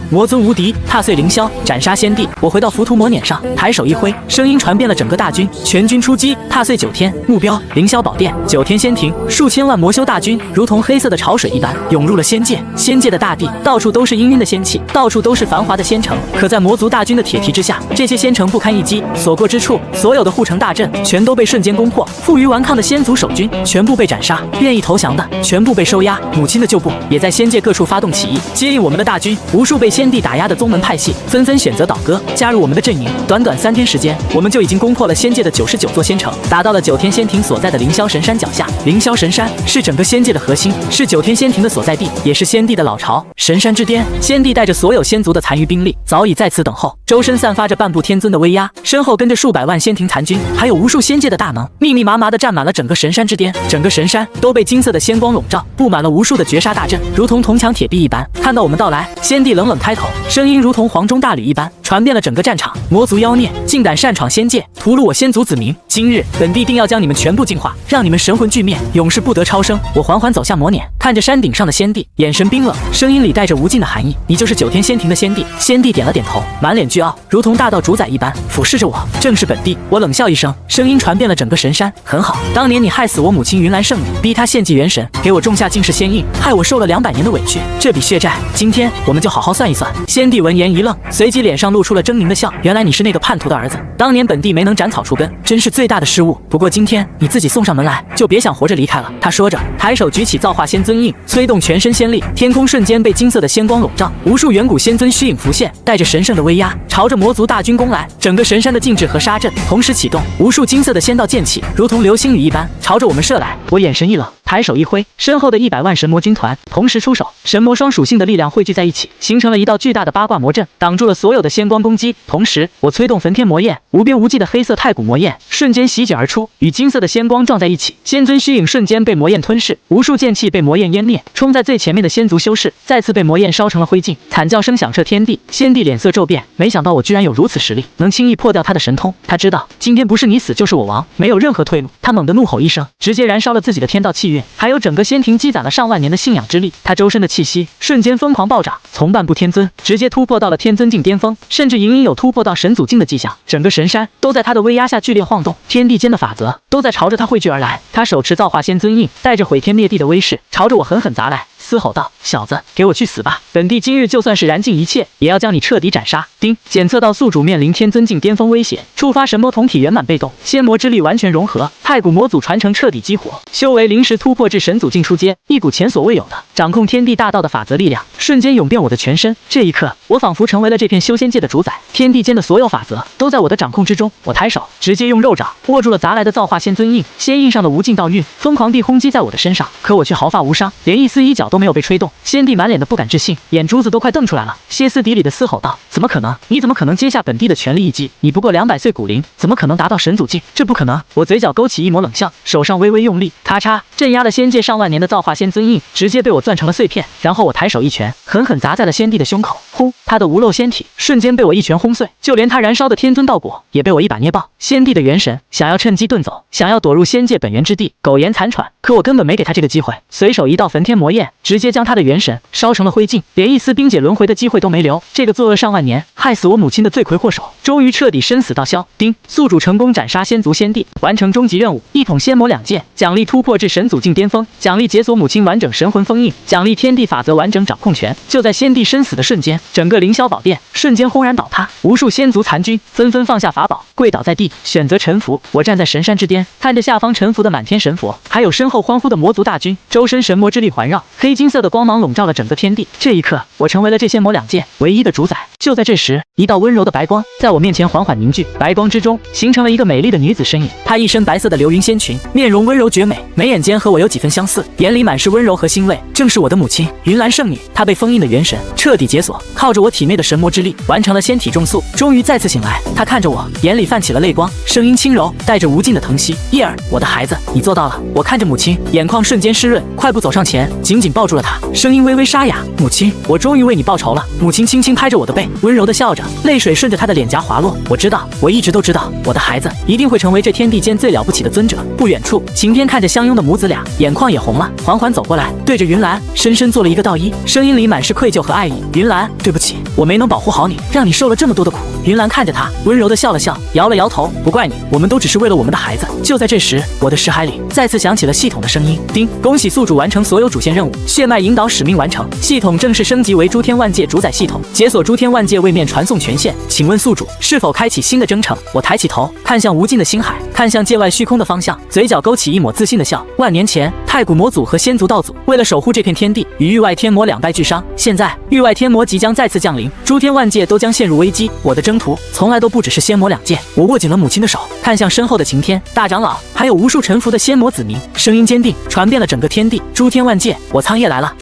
魔尊无敌，踏碎凌霄，斩杀仙帝。我回到浮屠魔辇上，抬手一挥，声音传遍了整个大军，全军出击，踏碎9天。目标：凌霄宝殿。9天仙庭，数千万魔修大军如同黑色的潮水一般涌入了仙界。仙界的大地到处都是氤氲的仙气，到处都是繁华的仙城。可在魔族大军的铁蹄之下，这些仙城不堪一击，所过之处，所有的护城大阵全都被瞬间攻破。负隅顽抗的仙族守军全部被斩杀，愿意投降的全部被收押。母亲的旧部也在仙界各处发动起义，接应我们的大军。无数被仙帝打压的宗门派系纷纷选择倒戈，加入我们的阵营。短短3天时间，我们就已经攻破了仙界的99座仙城，打到了9天仙庭所在的凌霄神山脚下。凌霄神山是整个仙界的核心，是9天仙庭的所在地，也是仙帝的老巢。神山之巅，仙帝带着所有仙族的残余兵力早已在此等候，周身散发着半步天尊的威压，身后跟着数百万仙庭残军，还有无数仙界的大能，密密麻麻地占满了整个神山之巅。整个神山都被金色的仙光笼罩，布满了无数的绝杀大阵，如同铜墙铁壁一般。看到我们到来，仙帝冷冷开口，声音如同黄钟大吕一般传遍了整个战场。魔族妖孽，竟敢擅闯仙界，屠戮我仙族子民！今日本帝定要将你们全部净化，让你们神魂俱灭，永世不得超生！我缓缓走下魔辇，看着山顶上的仙帝，眼神冰冷，声音里带着无尽的寒意。你就是9天仙庭的仙帝？仙帝点了点头，满脸倨傲，如同大道主宰一般俯视着我。正是本帝。我冷笑一声，声音传遍了整个神山。很好，当年你害死我母亲云岚圣女，逼她献祭元神，给我种下尽是仙印，害我受了200年的委屈，这笔血债，今天我们就好好算一算。仙帝闻言一愣，随即脸上露出了狰狞的笑。原来你是那个叛徒的儿子，当年本帝没能斩草除根，真是最大的失误。不过今天你自己送上门来，就别想活着离开了。他说着，抬手举起造化仙尊印，催动全身仙力，天空瞬间被金色的仙光笼罩，无数远古仙尊虚影浮现，带着神圣的威压，朝着魔族大军攻来。整个神山的禁制和杀阵同时启动，无数金色的仙道剑气如同流星雨一般朝着我们射来。我眼神一冷，抬手一挥，身后的100万神魔军团同时出手，神魔双属性的力量汇聚在一起，形成了一道巨大的八卦魔阵，挡住了所有的仙光攻击。同时，我催动焚天魔焰，无边无际的黑色太古魔焰瞬间席卷而出，与金色的仙光撞在一起，仙尊虚影瞬间被魔焰吞噬，无数剑气被魔焰湮灭。冲在最前面的仙族修士再次被魔焰烧成了灰烬，惨叫声响彻天地。仙帝脸色骤变，没想到我居然有如此实力，能轻易破掉他的神通。他知道今天不是你死就是我亡，没有任何退路。他猛地怒吼一声，直接燃烧了自己的天道气运，还有整个仙庭积攒了上万年的信仰之力。他周身的气息瞬间疯狂暴涨，从半步天尊直接突破到了天尊境巅峰，甚至隐隐有突破到神祖境的迹象。整个神山都在他的威压下剧烈晃动，天地间的法则都在朝着他汇聚而来。他手持造化仙尊印，带着毁天灭地的威势，朝着我狠狠砸来，嘶吼道：“小子，给我去死吧！本帝今日就算是燃尽一切，也要将你彻底斩杀！”丁，检测到宿主面临天尊境巅峰威胁，触发神魔同体圆满被动，仙魔之力完全融合，太古魔祖传承彻底激活，修为临时突破至神祖境初阶，一股前所未有的掌控天地大道的法则力量瞬间涌遍我的全身。这一刻，我仿佛成为了这片修仙界的主宰，天地间的所有法则都在我的掌控之中。我抬手，直接用肉掌握住了砸来的造化仙尊印，仙印上的无尽道运疯狂地轰击在我的身上，可我却毫发无伤，连一丝一角都没有被吹动。仙帝满脸的不敢置信，眼珠子都快瞪出来了，歇斯底里的嘶吼道：“怎么可能？你怎么可能接下本帝的全力一击？你不过200岁古灵，怎么可能达到神祖境？这不可能！”我嘴角勾起一抹冷笑，手上微微用力，咔嚓，镇压了仙界上万年的造化仙尊印直接被我攥成了碎片。然后我抬手一拳，狠狠砸在了仙帝的胸口，呼，他的无漏仙体瞬间被我一拳轰碎，就连他燃烧的天尊道果也被我一把捏爆。仙帝的元神想要趁机遁走，想要躲入仙界本源之地，苟延残喘，可我根本没给他这个机会，随手一道焚天魔焰，直接将他的元神烧成了灰烬，连一丝冰解轮回的机会都没留。这个作恶上万年年，害死我母亲的罪魁祸首，终于彻底生死道消。丁，宿主成功斩杀先族先帝，完成终极任务，1桶仙魔2件，奖励突破至神祖境巅峰，奖励解锁母亲完整神魂封印，奖励天地法则完整掌控权。就在先帝生死的瞬间，整个凌霄宝殿瞬间轰然倒塌，无数仙族残军纷纷放下法宝，跪倒在地，选择臣服。我站在神山之巅，看着下方臣服的满天神佛，还有身后欢呼的魔族大军，周身神魔之力环绕，黑金色的光芒笼罩了整个天地。这一刻，我成为了这仙魔2件唯一的主宰。就在这时，一道温柔的白光在我面前缓缓凝聚，白光之中形成了一个美丽的女子身影。她一身白色的流云仙裙，面容温柔绝美，眉眼间和我有几分相似，眼里满是温柔和欣慰，正是我的母亲云岚圣女。她被封印的元神彻底解锁，靠着我体内的神魔之力，完成了仙体重塑，终于再次醒来。她看着我，眼里泛起了泪光，声音轻柔，带着无尽的疼惜：“叶儿，我的孩子，你做到了。”我看着母亲，眼眶瞬间湿润，快步走上前，紧紧抱住了她，声音微微沙哑：“母亲，我终于为你报仇了。”母亲轻轻拍着我的背，温柔地笑着，泪水顺着她的脸颊滑落。我知道，我一直都知道，我的孩子一定会成为这天地间最了不起的尊者。不远处，晴天看着相拥的母子俩，眼眶也红了，缓缓走过来，对着云岚深深做了一个道揖，声音里满是愧疚和爱意：“云岚，对不起，我没能保护好你，让你受了这么多的苦。”云岚看着他，温柔地笑了笑，摇了摇头：“不怪你，我们都只是为了我们的孩子。”就在这时，我的识海里再次响起了系统的声音：“叮，恭喜宿主完成所有主线任务，血脉引导使命完成，系统正式升级为诸天万界主宰系统，解锁诸天万界位面传送权限。请问宿主是否开启新的征程？”我抬起头，看向无尽的星海，看向界外虚空的方向，嘴角勾起一抹自信的笑。万年前，太古魔祖和仙族道祖为了守护这片天地，与域外天魔两败俱伤。现在，域外天魔即将再次降临，诸天万界都将陷入危机。我的征途从来都不只是仙魔2件。我握紧了母亲的手，看向身后的晴天、大长老，还有无数臣服的仙魔子民，声音坚定，传遍了整个天地。诸天万界，我苍叶来了。